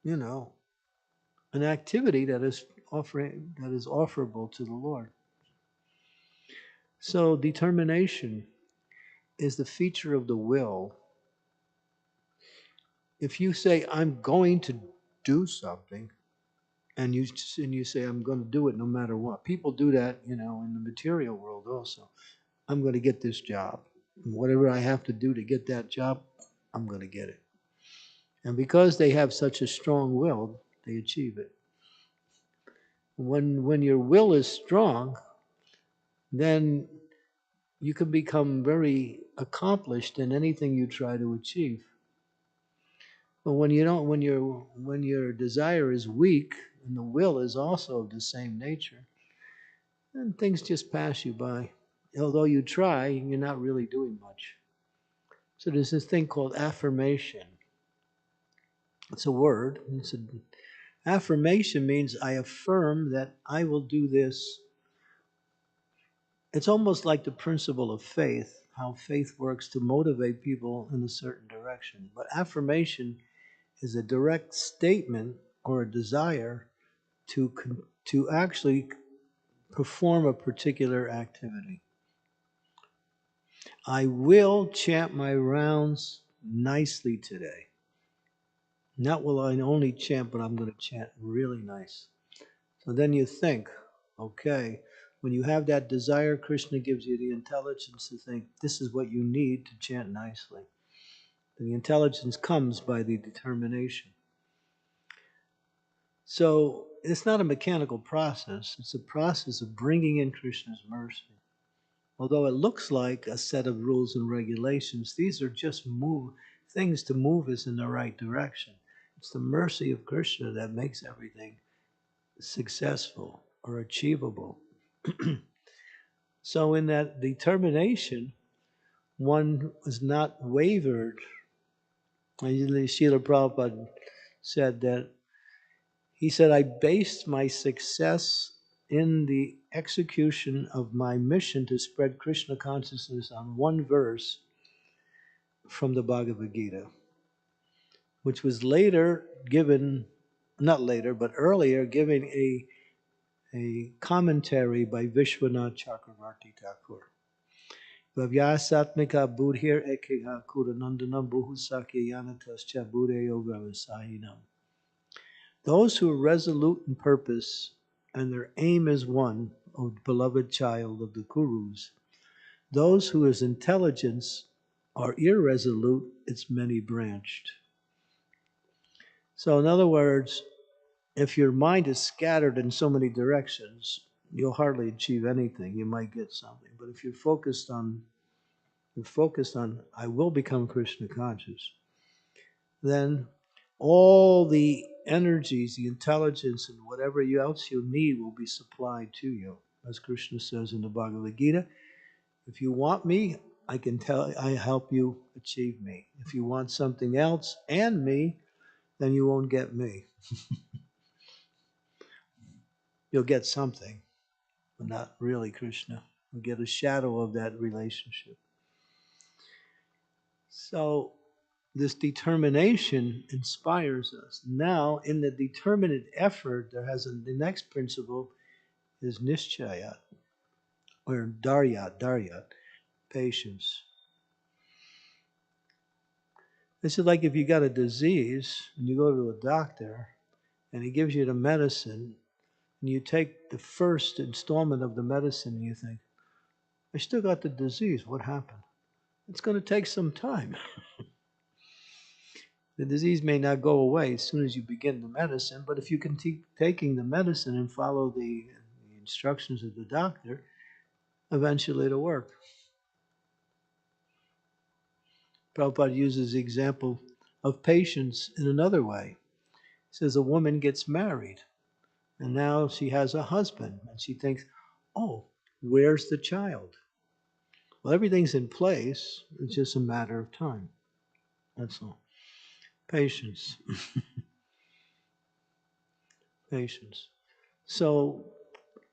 an activity that is offerable to the Lord. So determination is the feature of the will. If you say, I'm going to do something, and you say, I'm going to do it no matter what. People do that, in the material world also. I'm going to get this job. Whatever I have to do to get that job, I'm going to get it. And because they have such a strong will, they achieve it. When your will is strong, then you can become very accomplished in anything you try to achieve. But when you don't, when your desire is weak and the will is also of the same nature, then things just pass you by. Although you try, you're not really doing much. So there's this thing called affirmation. It's a word. Affirmation means I affirm that I will do this. It's almost like the principle of faith, how faith works to motivate people in a certain direction. But affirmation is a direct statement or a desire to actually perform a particular activity. I will chant my rounds nicely today. Not will I only chant, but I'm going to chant really nice. So then you think, okay, when you have that desire, Krishna gives you the intelligence to think, this is what you need to chant nicely. The intelligence comes by the determination. So it's not a mechanical process, it's a process of bringing in Krishna's mercy. Although it looks like a set of rules and regulations, these are just things to move us in the right direction. It's the mercy of Krishna that makes everything successful or achievable. So in that determination, one was not wavered. Srila Prabhupada said that, he said, I based my success in the execution of my mission to spread Krishna consciousness on one verse from the Bhagavad Gita, which was later given, not later, but earlier, given a commentary by Vishwanath Chakravarti Thakur. Vavyasatmika budhir ekeha kuranandana buhusakya yanatascha buddhayo vyavasahinam. Those who are resolute in purpose and their aim is one, O beloved child of the Kurus, those whose intelligence are irresolute, it's many branched. So in other words, if your mind is scattered in so many directions, you'll hardly achieve anything. You might get something. But if you're focused on I will become Krishna conscious, then all the energies, the intelligence, and whatever else you need will be supplied to you. As Krishna says in the Bhagavad Gita, if you want me, I help you achieve me. If you want something else and me, then you won't get me. You'll get something, but not really Krishna. You'll get a shadow of that relationship. So this determination inspires us. Now, in the determinate effort, the next principle is nischaya, or daryat, patience. This is like if you got a disease and you go to a doctor and he gives you the medicine and you take the first installment of the medicine and you think, I still got the disease, what happened? It's going to take some time. The disease may not go away as soon as you begin the medicine, but if you can keep taking the medicine and follow the instructions of the doctor, eventually it'll work. Prabhupada uses the example of patience in another way. He says a woman gets married and now she has a husband and she thinks, oh, where's the child? Well, everything's in place. It's just a matter of time. That's all. Patience. Patience. So,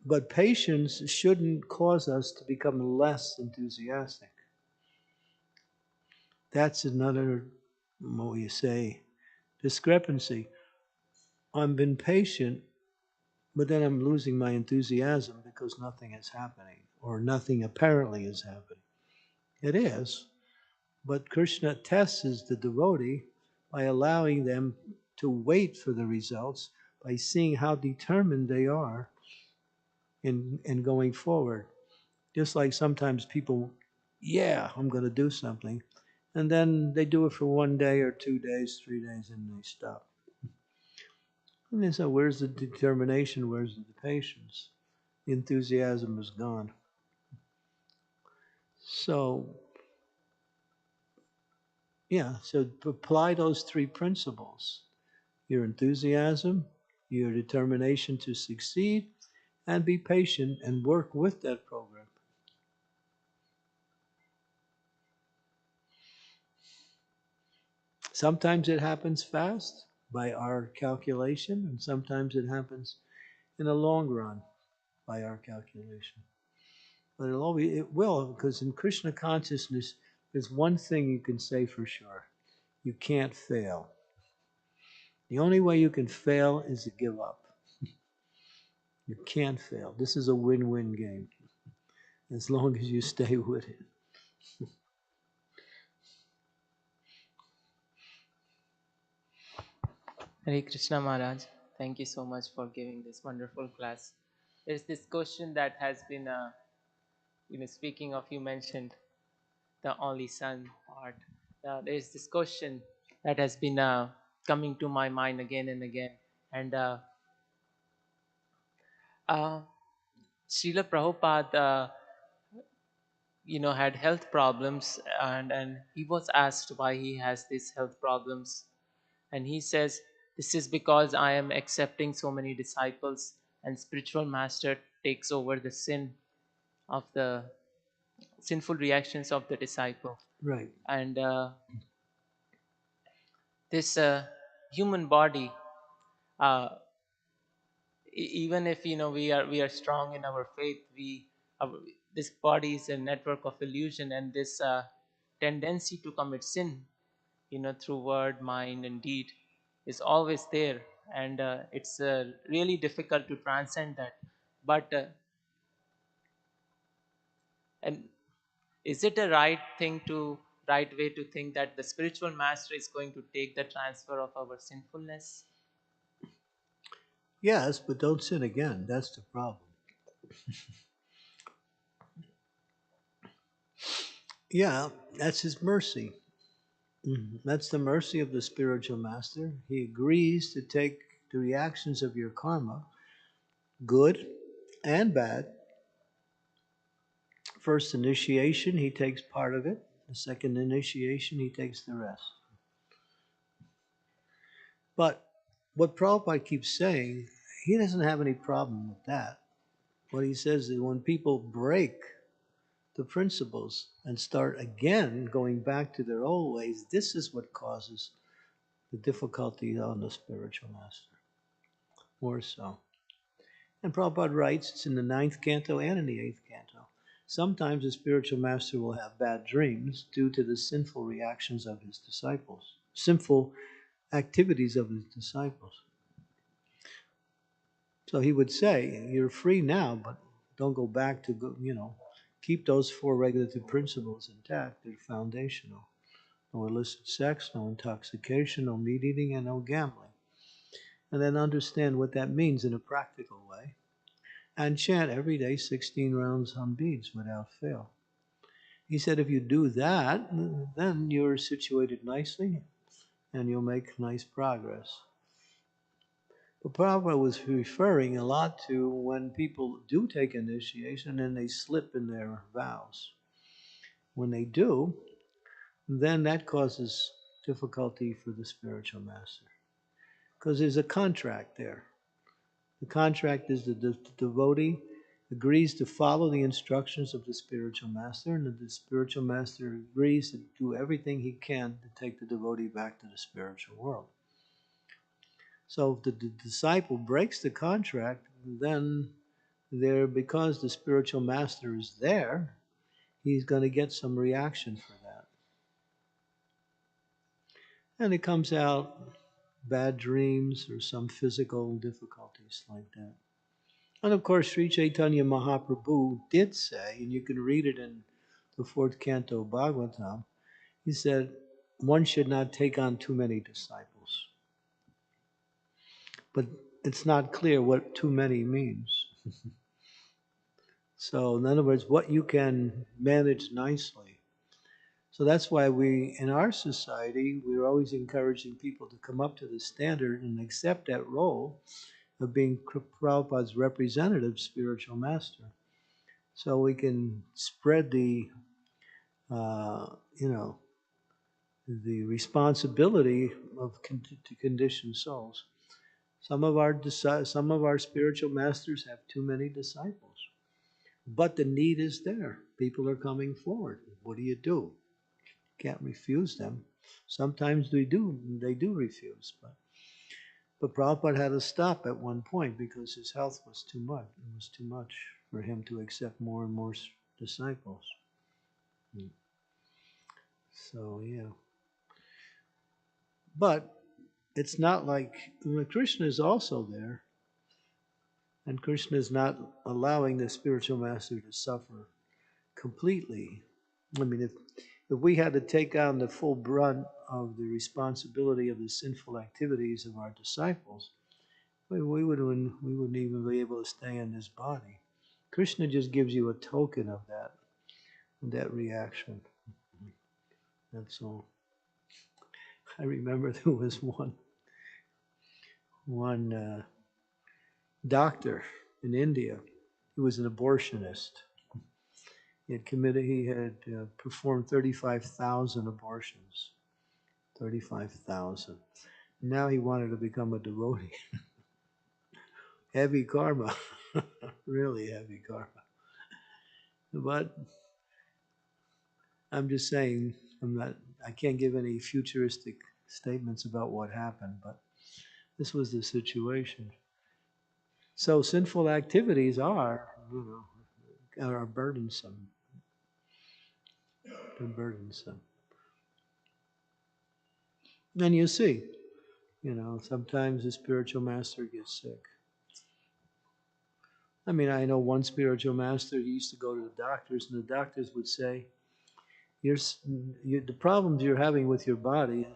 but patience shouldn't cause us to become less enthusiastic. That's another, what you say, discrepancy. I've been patient, but then I'm losing my enthusiasm because nothing is happening, or nothing apparently is happening. It is, but Krishna tests the devotee by allowing them to wait for the results, by seeing how determined they are in going forward. Just like sometimes people, yeah, I'm going to do something, and then they do it for 1 day or 2 days, 3 days, and they stop. And they say, where's the determination? Where's the patience? The enthusiasm is gone. So, yeah, so apply those 3 principles: your enthusiasm, your determination to succeed, and be patient and work with that program. Sometimes it happens fast by our calculation, and sometimes it happens in the long run by our calculation. But it will, because in Krishna consciousness, there's one thing you can say for sure: you can't fail. The only way you can fail is to give up. You can't fail. This is a win-win game, as long as you stay with it. Hare Krishna Maharaj, thank you so much for giving this wonderful class. There's this question that has been, speaking of, you mentioned the only son part. There's this question that has been coming to my mind again and again. And Uh, Srila Prabhupada, had health problems, and he was asked why he has these health problems. And he says, this is because I am accepting so many disciples, and spiritual master takes over the of the sinful reactions of the disciple. Right. And this human body, uh, even if we are strong in our faith, our, this body is a network of illusion, and this tendency to commit sin, through word, mind, and deed, is always there. And it's really difficult to transcend that. But and is it a right way to think that the spiritual master is going to take the transfer of our sinfulness? Yes, but don't sin again. That's the problem. Yeah, that's his mercy. That's the mercy of the spiritual master. He agrees to take the reactions of your karma, good and bad. First initiation, he takes part of it. The second initiation, he takes the rest. But what Prabhupada keeps saying, he doesn't have any problem with that. What he says is when people break the principles and start again going back to their old ways, this is what causes the difficulty on the spiritual master, more so. And Prabhupada writes, it's in the 9th canto and in the 8th canto. Sometimes the spiritual master will have bad dreams due to the sinful reactions of his disciples, sinful activities of his disciples. So he would say, you're free now, but don't go back to, keep those 4 regulative principles intact. They're foundational. No illicit sex, no intoxication, no meat eating, and no gambling. And then understand what that means in a practical way. And chant every day 16 rounds on beads without fail. He said if you do that, then you're situated nicely and you'll make nice progress. But Prabhupada was referring a lot to when people do take initiation and they slip in their vows. When they do, then that causes difficulty for the spiritual master. Because there's a contract there. The contract is that the devotee agrees to follow the instructions of the spiritual master, and the spiritual master agrees to do everything he can to take the devotee back to the spiritual world. So if the disciple breaks the contract, then because the spiritual master is there, he's going to get some reaction for that. And it comes out bad dreams or some physical difficulties like that. And of course, Sri Chaitanya Mahaprabhu did say, and you can read it in the 4th canto of Bhagavatam, he said, one should not take on too many disciples. But it's not clear what too many means. So, in other words, what you can manage nicely. So that's why in our society, we're always encouraging people to come up to the standard and accept that role of being Prabhupada's representative spiritual master. So we can spread the the responsibility to conditioned souls. Some of our spiritual masters have too many disciples, but the need is there. People are coming forward. What do? Can't refuse them. Sometimes they do refuse, but Prabhupada had to stop at one point because his health was too much. It was too much for him to accept more and more disciples. So yeah. But it's not like Krishna is also there, and Krishna is not allowing the spiritual master to suffer completely. I mean, if we had to take on the full brunt of the responsibility of the sinful activities of our disciples, we wouldn't even be able to stay in this body. Krishna just gives you a token of that reaction. That's all. I remember there was one doctor. in India. He was an abortionist. He had performed 35,000 abortions. 35,000. Now he wanted to become a devotee. Heavy karma. Really heavy karma. But I'm just saying, I can't give any futuristic statements about what happened, but this was the situation. So sinful activities are burdensome. They're burdensome. And you see, sometimes the spiritual master gets sick. I mean, I know one spiritual master, he used to go to the doctors, and the doctors would say, the problems you're having with your body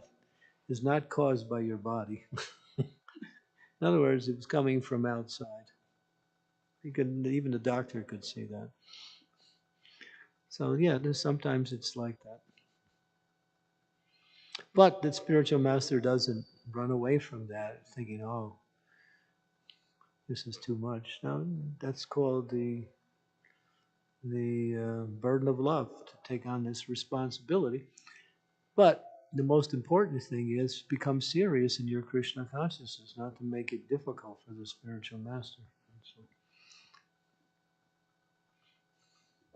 is not caused by your body. In other words, it was coming from outside. Even the doctor could see that. So yeah, sometimes it's like that. But the spiritual master doesn't run away from that, thinking, "Oh, this is too much." No, that's called the burden of love to take on this responsibility. But the most important thing is become serious in your Krishna consciousness, not to make it difficult for the spiritual master. So,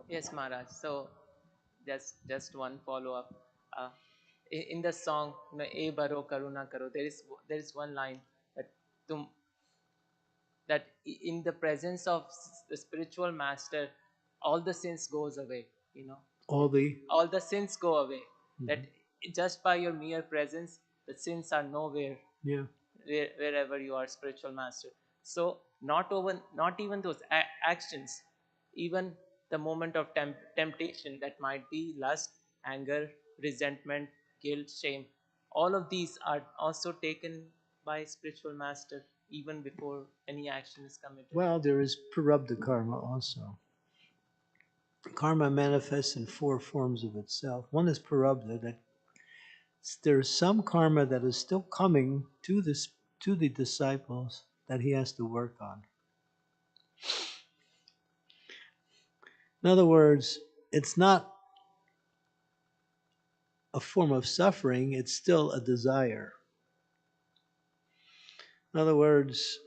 Yes, Maharaj. So just one follow up. Uh, in the song, "E Baro Karuna Karo," there is one line that tum that in the presence of the spiritual master, all the sins goes away. all the All the sins go away. That Mhm. just by your mere presence, the sins are nowhere. Yeah. Wherever you are spiritual master. So not even those actions, even the moment of temptation, that might be lust, anger, resentment, guilt, shame, all of these are also taken by spiritual master even before any action is committed. Well, there is prarabdha karma also. Karma manifests in four forms of itself. One is prarabdha, that there's some karma that is still coming to the disciples that he has to work on. In other words, it's not a form of suffering, it's still a desire. In other words,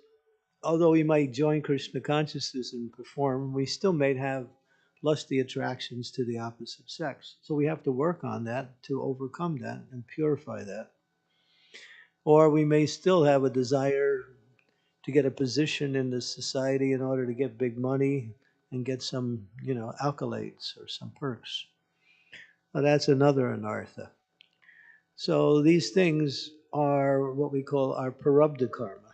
although we might join Krishna consciousness and perform, we still may have lusty attractions to the opposite sex. So we have to work on that to overcome that and purify that. Or we may still have a desire to get a position in the society in order to get big money and get some, accolades or some perks. Now that's another anartha. So these things are what we call our prarabdha karma.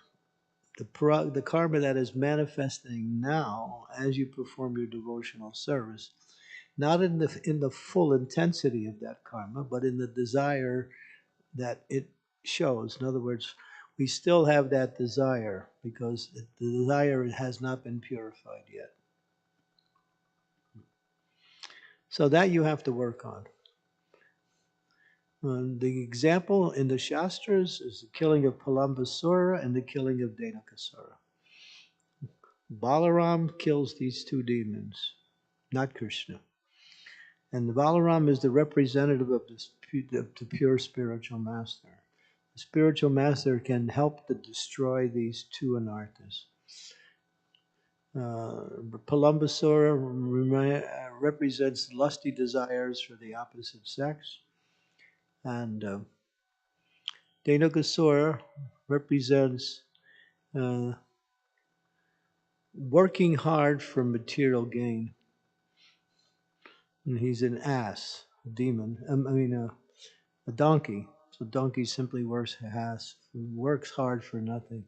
The karma that is manifesting now as you perform your devotional service, not in the full intensity of that karma, but in the desire that it shows. In other words, we still have that desire because the desire has not been purified yet. So that you have to work on. The example in the Shastras is the killing of Palambasura and the killing of Denakasura. Balaram kills these two demons, not Krishna. And the Balaram is the representative of the pure spiritual master. The spiritual master can help to destroy these two anarthas. Palambasura represents lusty desires for the opposite sex, and Dhenukasura represents working hard for material gain. And he's an ass, a demon. A donkey. So donkey simply works hard for nothing.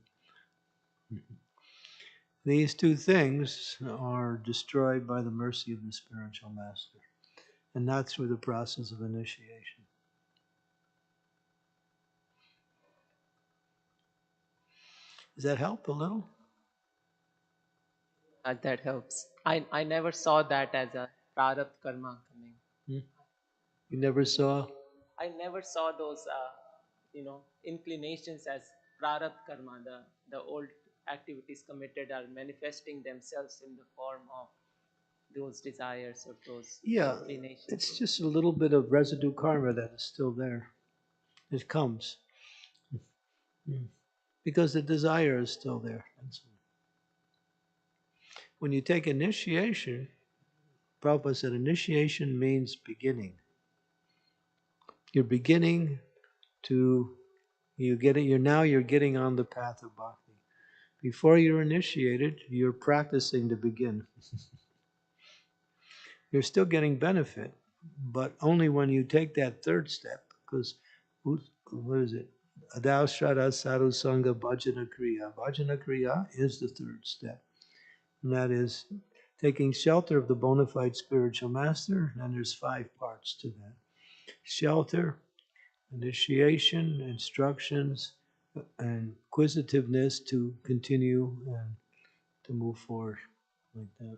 These two things are destroyed by the mercy of the spiritual master, and not through the process of initiation. Does that help a little? That helps. I never saw that as a prarabdha karma coming. You never saw? I never saw those inclinations as prarabdha karma, the old activities committed are manifesting themselves in the form of those desires or those Yeah, inclinations. it's just a little bit of residue karma that is still there. It comes. Mm. Because the desire is still there. When you take initiation, Prabhupada said initiation means beginning. You're beginning to you're getting on the path of bhakti. Before you're initiated, you're practicing to begin. You're still getting benefit, but only when you take that third step, because what is it? Adao Shraddha Sadhu Sangha Bhajana Kriya. Bhajana Kriya is the third step. And that is taking shelter of the bona fide spiritual master. And there's 5 parts to that: shelter, initiation, instructions, and inquisitiveness to continue and to move forward like that.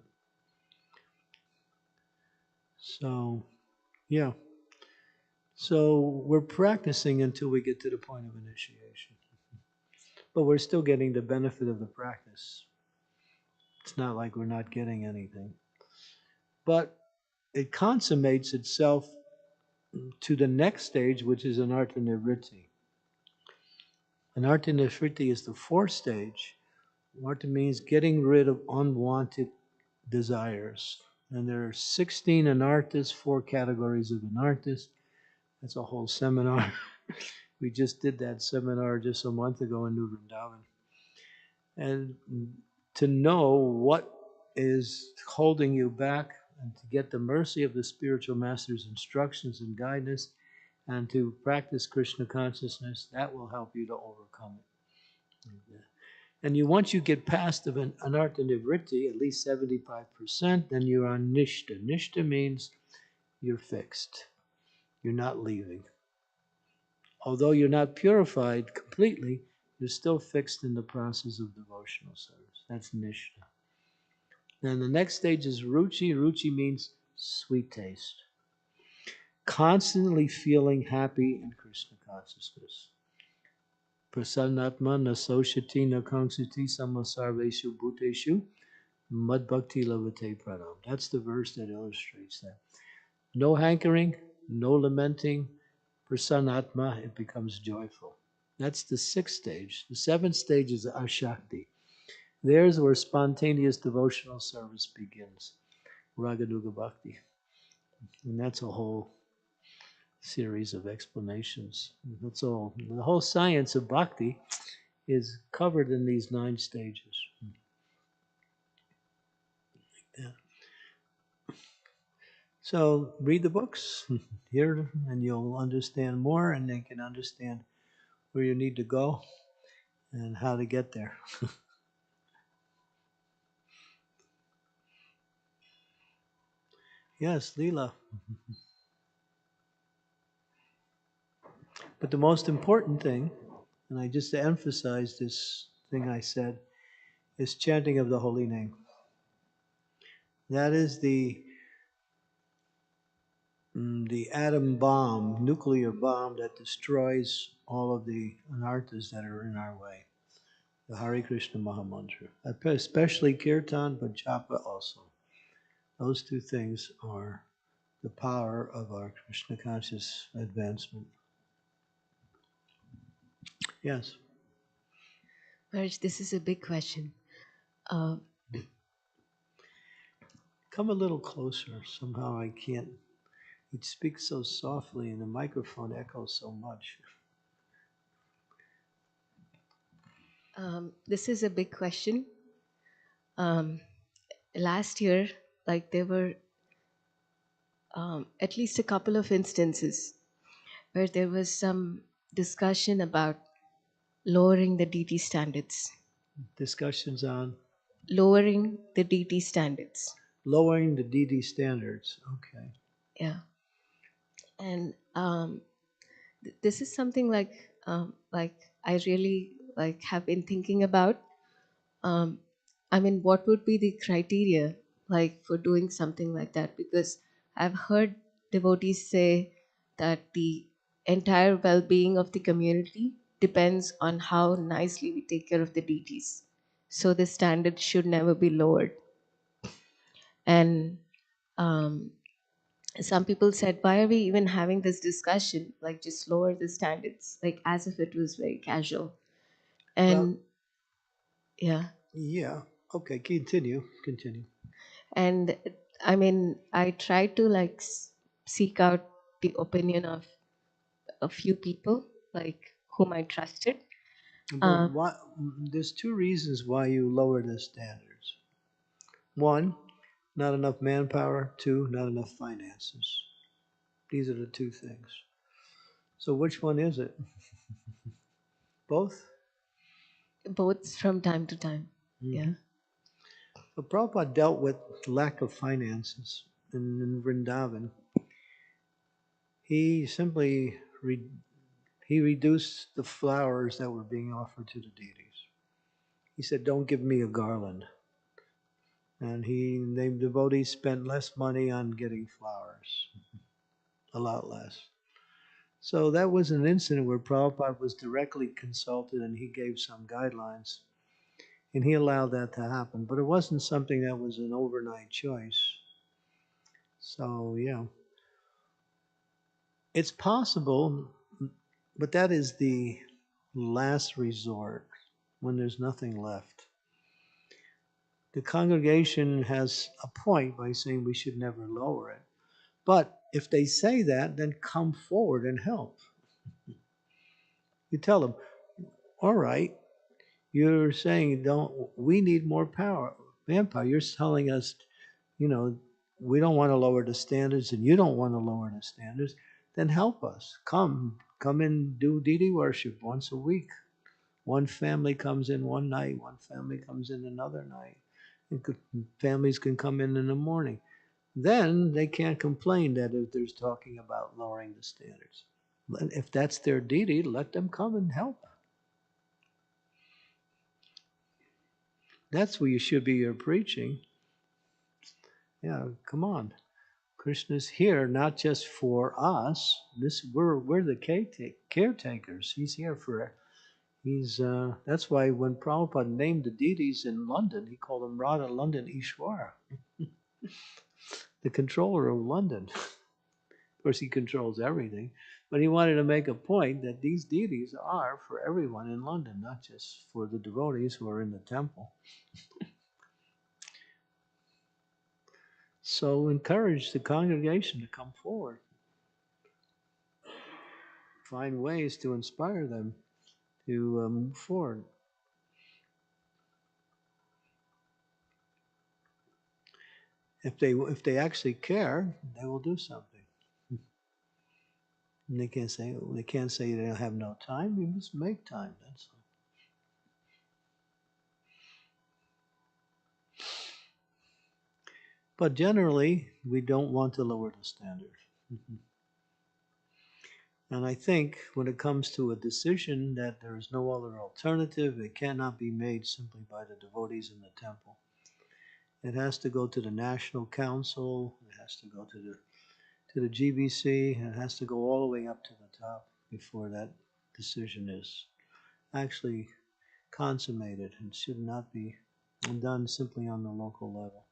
So, yeah. So we're practicing until we get to the point of initiation. But we're still getting the benefit of the practice. It's not like we're not getting anything. But it consummates itself to the next stage, which is anartha nivritti. Anartha nivritti is the 4th stage. Anartha means getting rid of unwanted desires. And there are 16 anarthas, 4 categories of anarthas. That's a whole seminar. We just did that seminar just a month ago in New Vrindavan. And to know what is holding you back and to get the mercy of the spiritual master's instructions and guidance and to practice Krishna consciousness, that will help you to overcome it. And once you get past an anartha nivritti, at least 75%, then you're on nishta. Nishta means you're fixed. You're not leaving. Although you're not purified completely, you're still fixed in the process of devotional service. That's nishta. Then the next stage is ruchi. Ruchi means sweet taste. Constantly feeling happy in Krishna consciousness. Prasannatma na soshati na kangsati samasarveshu bhuteshu mad bhakti lavate pranam. That's the verse that illustrates that. No hankering, no lamenting. Prasannatma, it becomes joyful. That's the 6th stage. The 7th stage is ashakti. There's where spontaneous devotional service begins. Raganuga Bhakti. And that's a whole series of explanations. That's all. The whole science of bhakti is covered in these 9 stages. Yeah. So read the books here and you'll understand more, and they can understand where you need to go and how to get there. Yes, Leela. But the most important thing, and I just to emphasize this thing I said, is chanting of the holy name. That is the atom bomb, nuclear bomb that destroys all of the anarthas that are in our way. The Hare Krishna Mahamantra, especially Kirtan, but Japa also. Those 2 things are the power of our Krishna conscious advancement. Yes. Maharaj, this is a big question. Uh, Come a little closer. Somehow I can't. You speak so softly and the microphone echoes so much. this is a big question. Last year, like there were at least a couple of instances where there was some discussion about lowering the DT standards. Discussions on Lowering the DT standards. lowering the DD standards. Okay. Yeah. And this is something like I really have been thinking about. I mean, what would be the criteria like for doing something like that? Because I've heard devotees say that the entire well-being of the community depends on how nicely we take care of the deities. so the standard should never be lowered. And um, some people said, why are we even having this discussion? Like, just lower the standards, like as if it was very casual. Well, And yeah. yeah. Okay, continue. Continue. And I mean, I tried to like seek out the opinion of a few people, like whom I trusted. Well, there's two reasons why you lower the standards. One, not enough manpower. Two, not enough finances. These are the two things. So which one is it? Both? Both from time to time. Yeah. Mm-hmm. But Prabhupada dealt with lack of finances in Vrindavan. He simply he reduced the flowers that were being offered to the deities. He said, "Don't give me a garland." And the devotees spent less money on getting flowers, a lot less. So that was an incident where Prabhupada was directly consulted and he gave some guidelines. And he allowed that to happen. But it wasn't something that was an overnight choice. So, yeah. It's possible, but that is the last resort when there's nothing left. The congregation has a point by saying we should never lower it. But if they say that, then come forward and help. You tell them, all right, you're saying we need more manpower. You're telling us, we don't want to lower the standards and you don't want to lower the standards. Then help us. Come and do deity worship once a week. One family comes in one night, one family comes in another night. Families can come in the morning. Then they can't complain that if there's talking about lowering the standards. If that's their deity, let them come and help. That's where you should be your preaching. Yeah, come on. Krishna's here not just for us. We're the caretakers. He's here for. That's why when Prabhupada named the deities in London, he called them Radha London Ishwara, the controller of London. Of course, he controls everything, but he wanted to make a point that these deities are for everyone in London, not just for the devotees who are in the temple. So encourage the congregation to come forward. Find ways to inspire them to move forward. If they actually care, they will do something. And they can't say they don't have no time. You must make time. That's all. But generally, we don't want to lower the standard. And I think when it comes to a decision that there is no other alternative, it cannot be made simply by the devotees in the temple. It has to go to the National Council. It has to go to the GBC. It has to go all the way up to the top before that decision is actually consummated. It should not be done simply on the local level.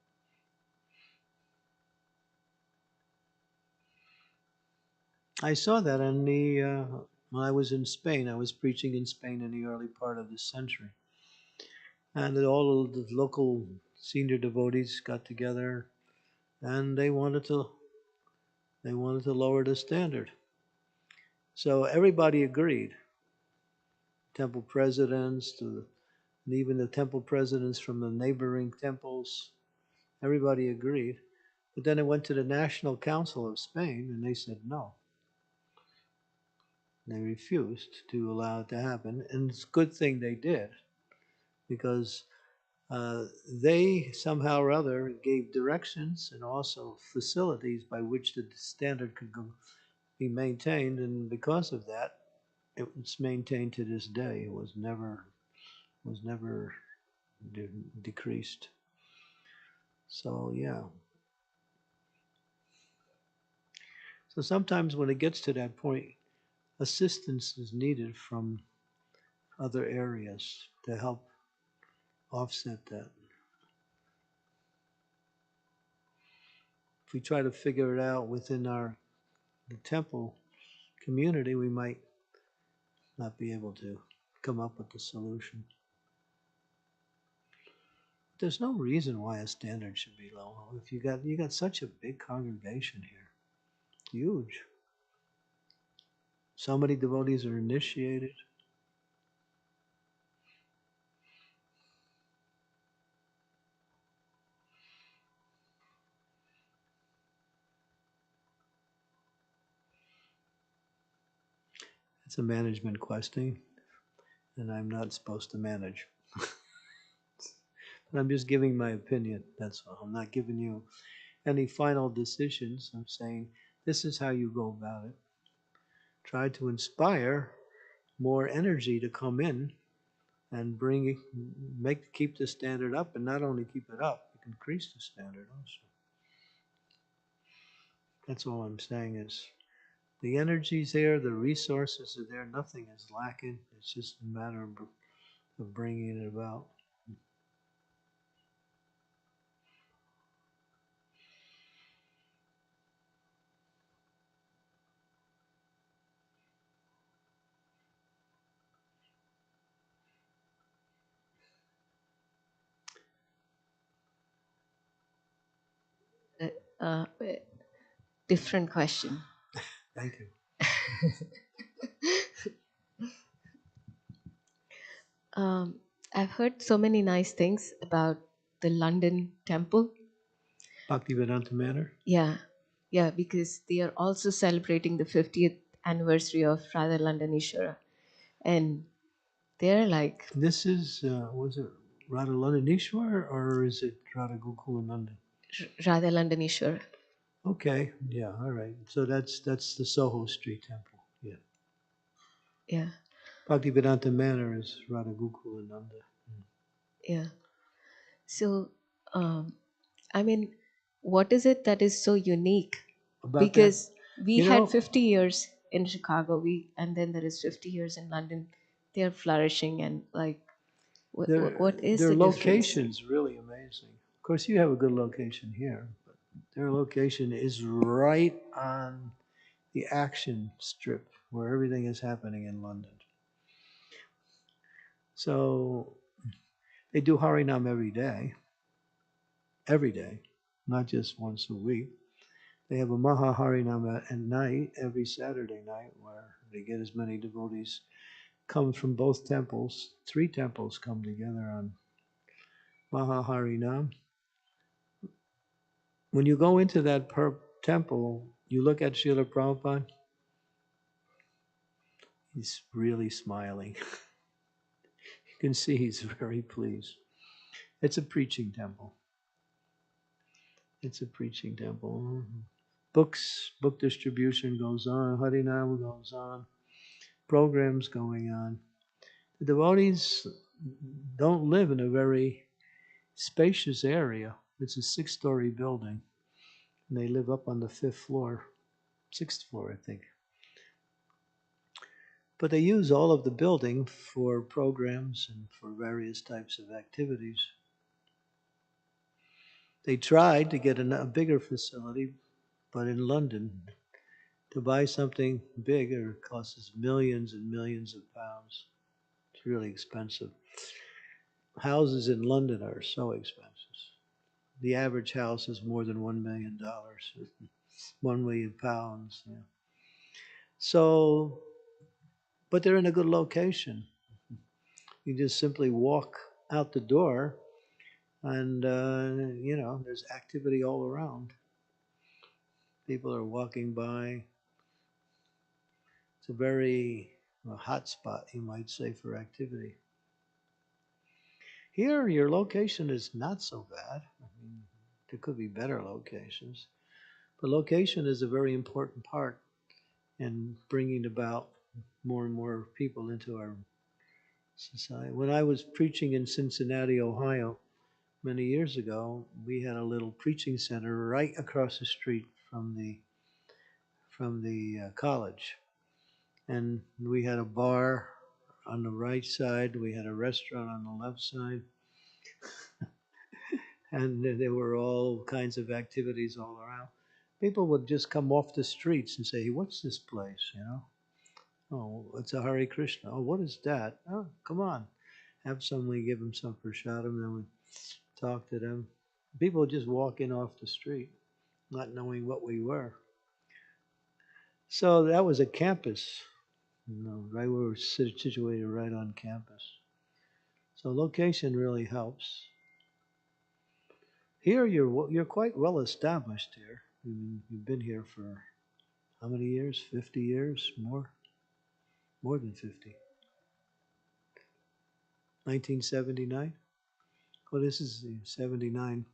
I saw that when I was in Spain. I was preaching in Spain in the early part of this century. And all of the local senior devotees got together and they wanted to lower the standard. So everybody agreed. Temple presidents and even the temple presidents from the neighboring temples, everybody agreed. But then it went to the National Council of Spain and they said no. They refused to allow it to happen. And it's a good thing they did because they somehow or other gave directions and also facilities by which the standard could be maintained. And because of that, it's maintained to this day. It was never decreased. So yeah. So sometimes when it gets to that point, assistance is needed from other areas to help offset that. If we try to figure it out within the temple community, we might not be able to come up with the solution. There's no reason why a standard should be low. If you got such a big congregation here, huge. So many devotees are initiated. It's a management question, and I'm not supposed to manage. But I'm just giving my opinion. That's all. I'm not giving you any final decisions. I'm saying this is how you go about it. Try to inspire more energy to come in and keep the standard up, and not only keep it up, increase the standard also. That's all I'm saying is the energy's there, the resources are there, nothing is lacking. It's just a matter of bringing it about. Uh, different question. Thank you. Um, I've heard so many nice things about the London temple. Bhaktivedanta Manor? Yeah, yeah, because they are also celebrating the 50th anniversary of Radha Landanishwara. And they're like, This is, was it Radha Landanishwar or is it Radha Gokulananda? Radha Landanishwara. Okay, yeah, all right. So that's the Soho Street temple. Yeah. Yeah, Bhaktivedanta Manor is Radha Gokulananda. yeah. So, I mean, what is it that is so unique? About Because that, we you had know, 50 years in Chicago, and then there is 50 years in London. They are flourishing, and like, what is their the difference? location's really amazing. Of course, you have a good location here, but their location is right on the action strip where everything is happening in London. So they do Harinam every day, not just once a week. They have a Maha Harinam at night, every Saturday night, where they get as many devotees come from both temples. 3 temples come together on Maha Harinam. When you go into that temple, you look at Srila Prabhupada, he's really smiling. You can see he's very pleased. It's a preaching temple. It's a preaching temple. Book distribution goes on, Harinam goes on, programs going on. The devotees don't live in a very spacious area. It's a 6-story building. And they live up on the 5th floor, 6th floor, I think. But they use all of the building for programs and for various types of activities. They tried to get a bigger facility, but in London, to buy something bigger costs millions and millions of pounds. It's really expensive. Houses in London are so expensive. The average house is more than $1 million, 1 million pounds. Yeah. So, but they're in a good location. You just simply walk out the door and, there's activity all around. People are walking by. It's a very hot spot, you might say, for activity. Here, your location is not so bad. I mean, there could be better locations. But location is a very important part in bringing about more and more people into our society. When I was preaching in Cincinnati, Ohio, many years ago, we had a little preaching center right across the street from the college, and we had a bar on the right side. We had a restaurant on the left side. And there were all kinds of activities all around. People would just come off the streets and say, "What's this place?" Oh, it's a Hare Krishna. Oh, what is that? Oh, come on. Have somebody give them some prashadam, then we talk to them. People just walking off the street, not knowing what we were. So that was a campus, right where we're situated right on campus. So location really helps. Here you're quite well established here. I mean, you've been here for how many years? 50 years? More than 50. 1979? Well, this is 79.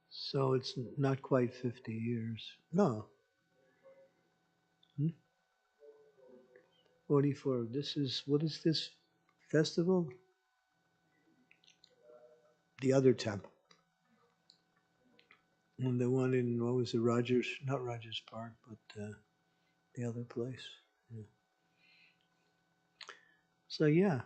So it's not quite 50 years. No. Hmm? 44. What is this festival? The other temple. And the one in, what was it, Rogers, not Rogers Park, but the other place. Yeah. So, yeah.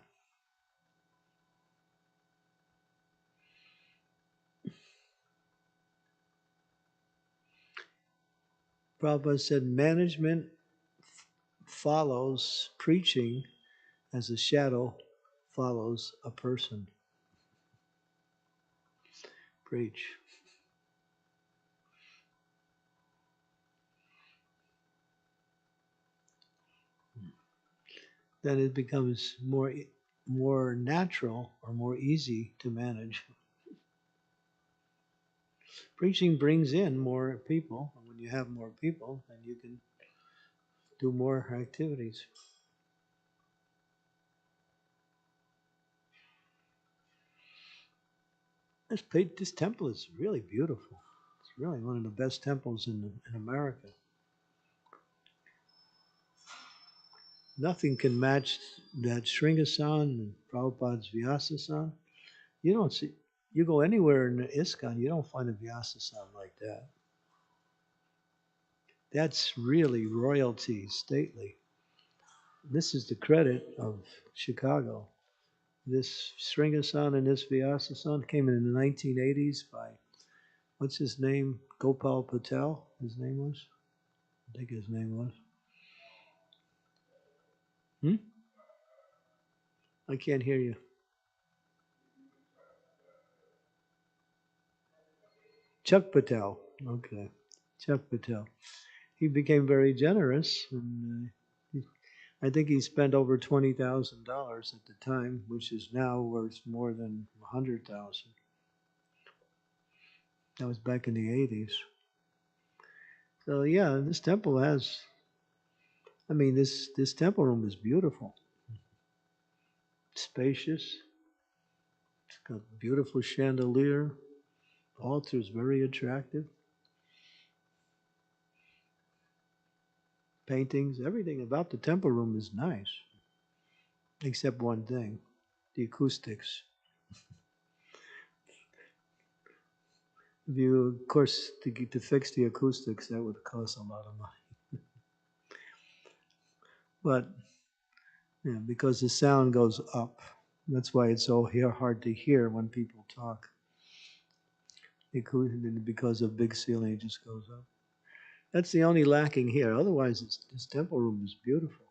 Prabhupada said management follows preaching as a shadow follows a person. Preach. Then it becomes more natural or more easy to manage. Preaching brings in more people, and when you have more people, then you can do more activities. This temple is really beautiful. It's really one of the best temples in America. Nothing can match that Sringasan and Prabhupada's Vyasasan. You don't see, you go anywhere in the ISKCON, you don't find a Vyasasan like that. That's really royalty, stately. This is the credit of Chicago. This Sringasan and this Vyasasan came in the 1980s by, what's his name? Gopal Patel, his name was? I think his name was. Hmm? I can't hear you. Chuck Patel. Okay. Chuck Patel. He became very generous, and I think he spent over $20,000 at the time, which is now worth more than 100,000. That was back in the 80s. So yeah, this temple has. I mean, this temple room is beautiful, spacious. It's got beautiful chandelier. Altar is very attractive. Paintings, everything about the temple room is nice, except one thing: the acoustics. If you, of course, to fix the acoustics, that would cost a lot of money. But yeah, because the sound goes up, that's why it's so hard to hear when people talk. Because of big ceiling, it just goes up. That's the only lacking here. Otherwise, this temple room is beautiful.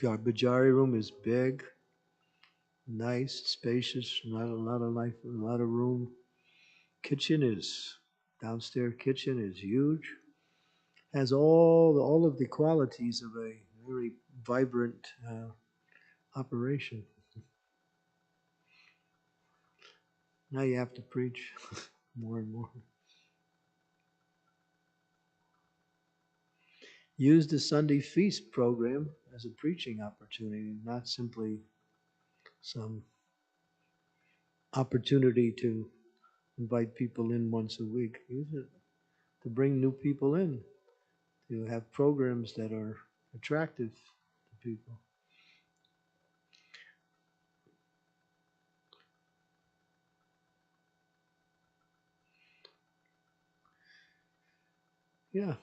Our Bajari room is big, nice, spacious, not a lot of life, a lot of room. Downstairs kitchen is huge. Has all of the qualities of a very vibrant operation. Now you have to preach more and more. Use the Sunday feast program as a preaching opportunity, not simply some opportunity to invite people in once a week. Use it to bring new people in, to have programs that are attractive to people. Yeah,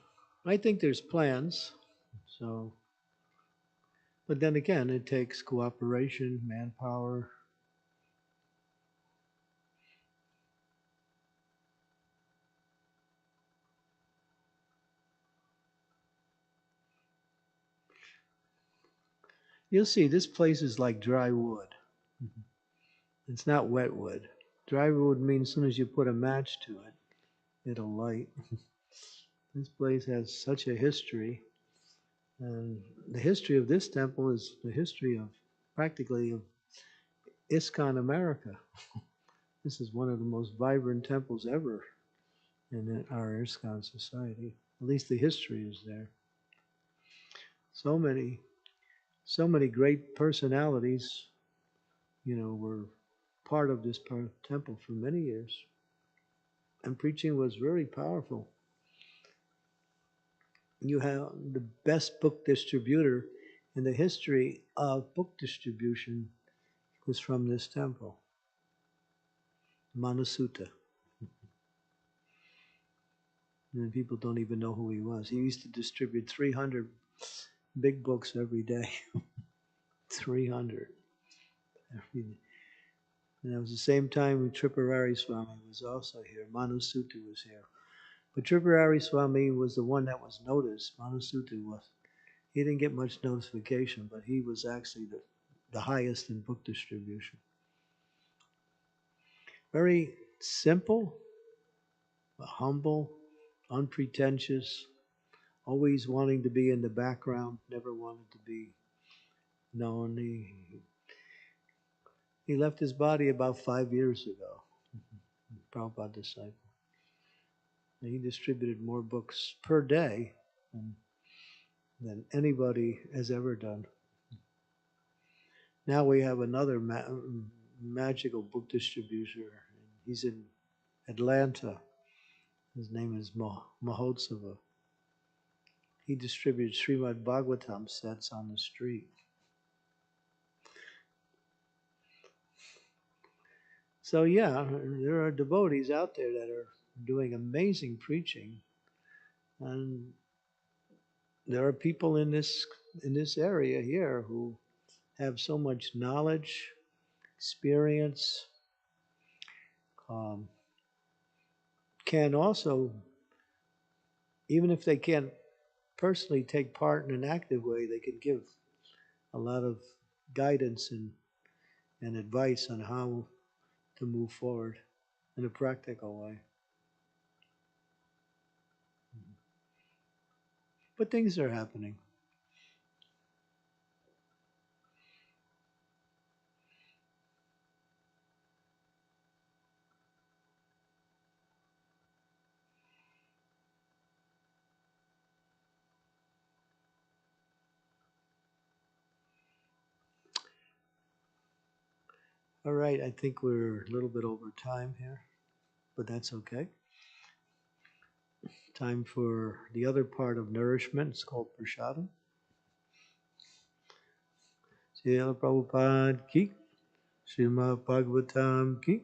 I think there's plans. So, but then again, it takes cooperation, manpower, You'll see this place is like dry wood. It's not wet wood. Dry wood means as soon as you put a match to it, it'll light. This place has such a history. And the history of this temple is the history of practically of ISKCON America. This is one of the most vibrant temples ever in our ISKCON society. At least the history is there. So many great personalities, were part of this temple for many years. And preaching was very powerful. You have the best book distributor in the history of book distribution was from this temple, Manasutta. And people don't even know who he was. He used to distribute 300 big books every day. 300. And it was the same time when Tripurari Swami was also here. Manasutta was here. But Tripurari Swami was the one that was noticed. Manasutta was. He didn't get much notification, but he was actually the highest in book distribution. Very simple, humble, unpretentious, always wanting to be in the background, never wanted to be known. He left his body about 5 years ago, Prabhupada disciple. He distributed more books per day than anybody has ever done. Now we have another magical book distributor. He's in Atlanta. His name is Mahotsava. He distributes Srimad Bhagavatam sets on the street. So yeah, there are devotees out there that are doing amazing preaching, and there are people in this area here who have so much knowledge, experience, can also, even if they can't personally take part in an active way, they can give a lot of guidance and advice on how to move forward in a practical way. But things are happening. All right, I think we're a little bit over time here, but that's okay. Time for the other part of nourishment. It's called prasadam. Srila Prabhupada ki, Srimad Bhagavatam ki.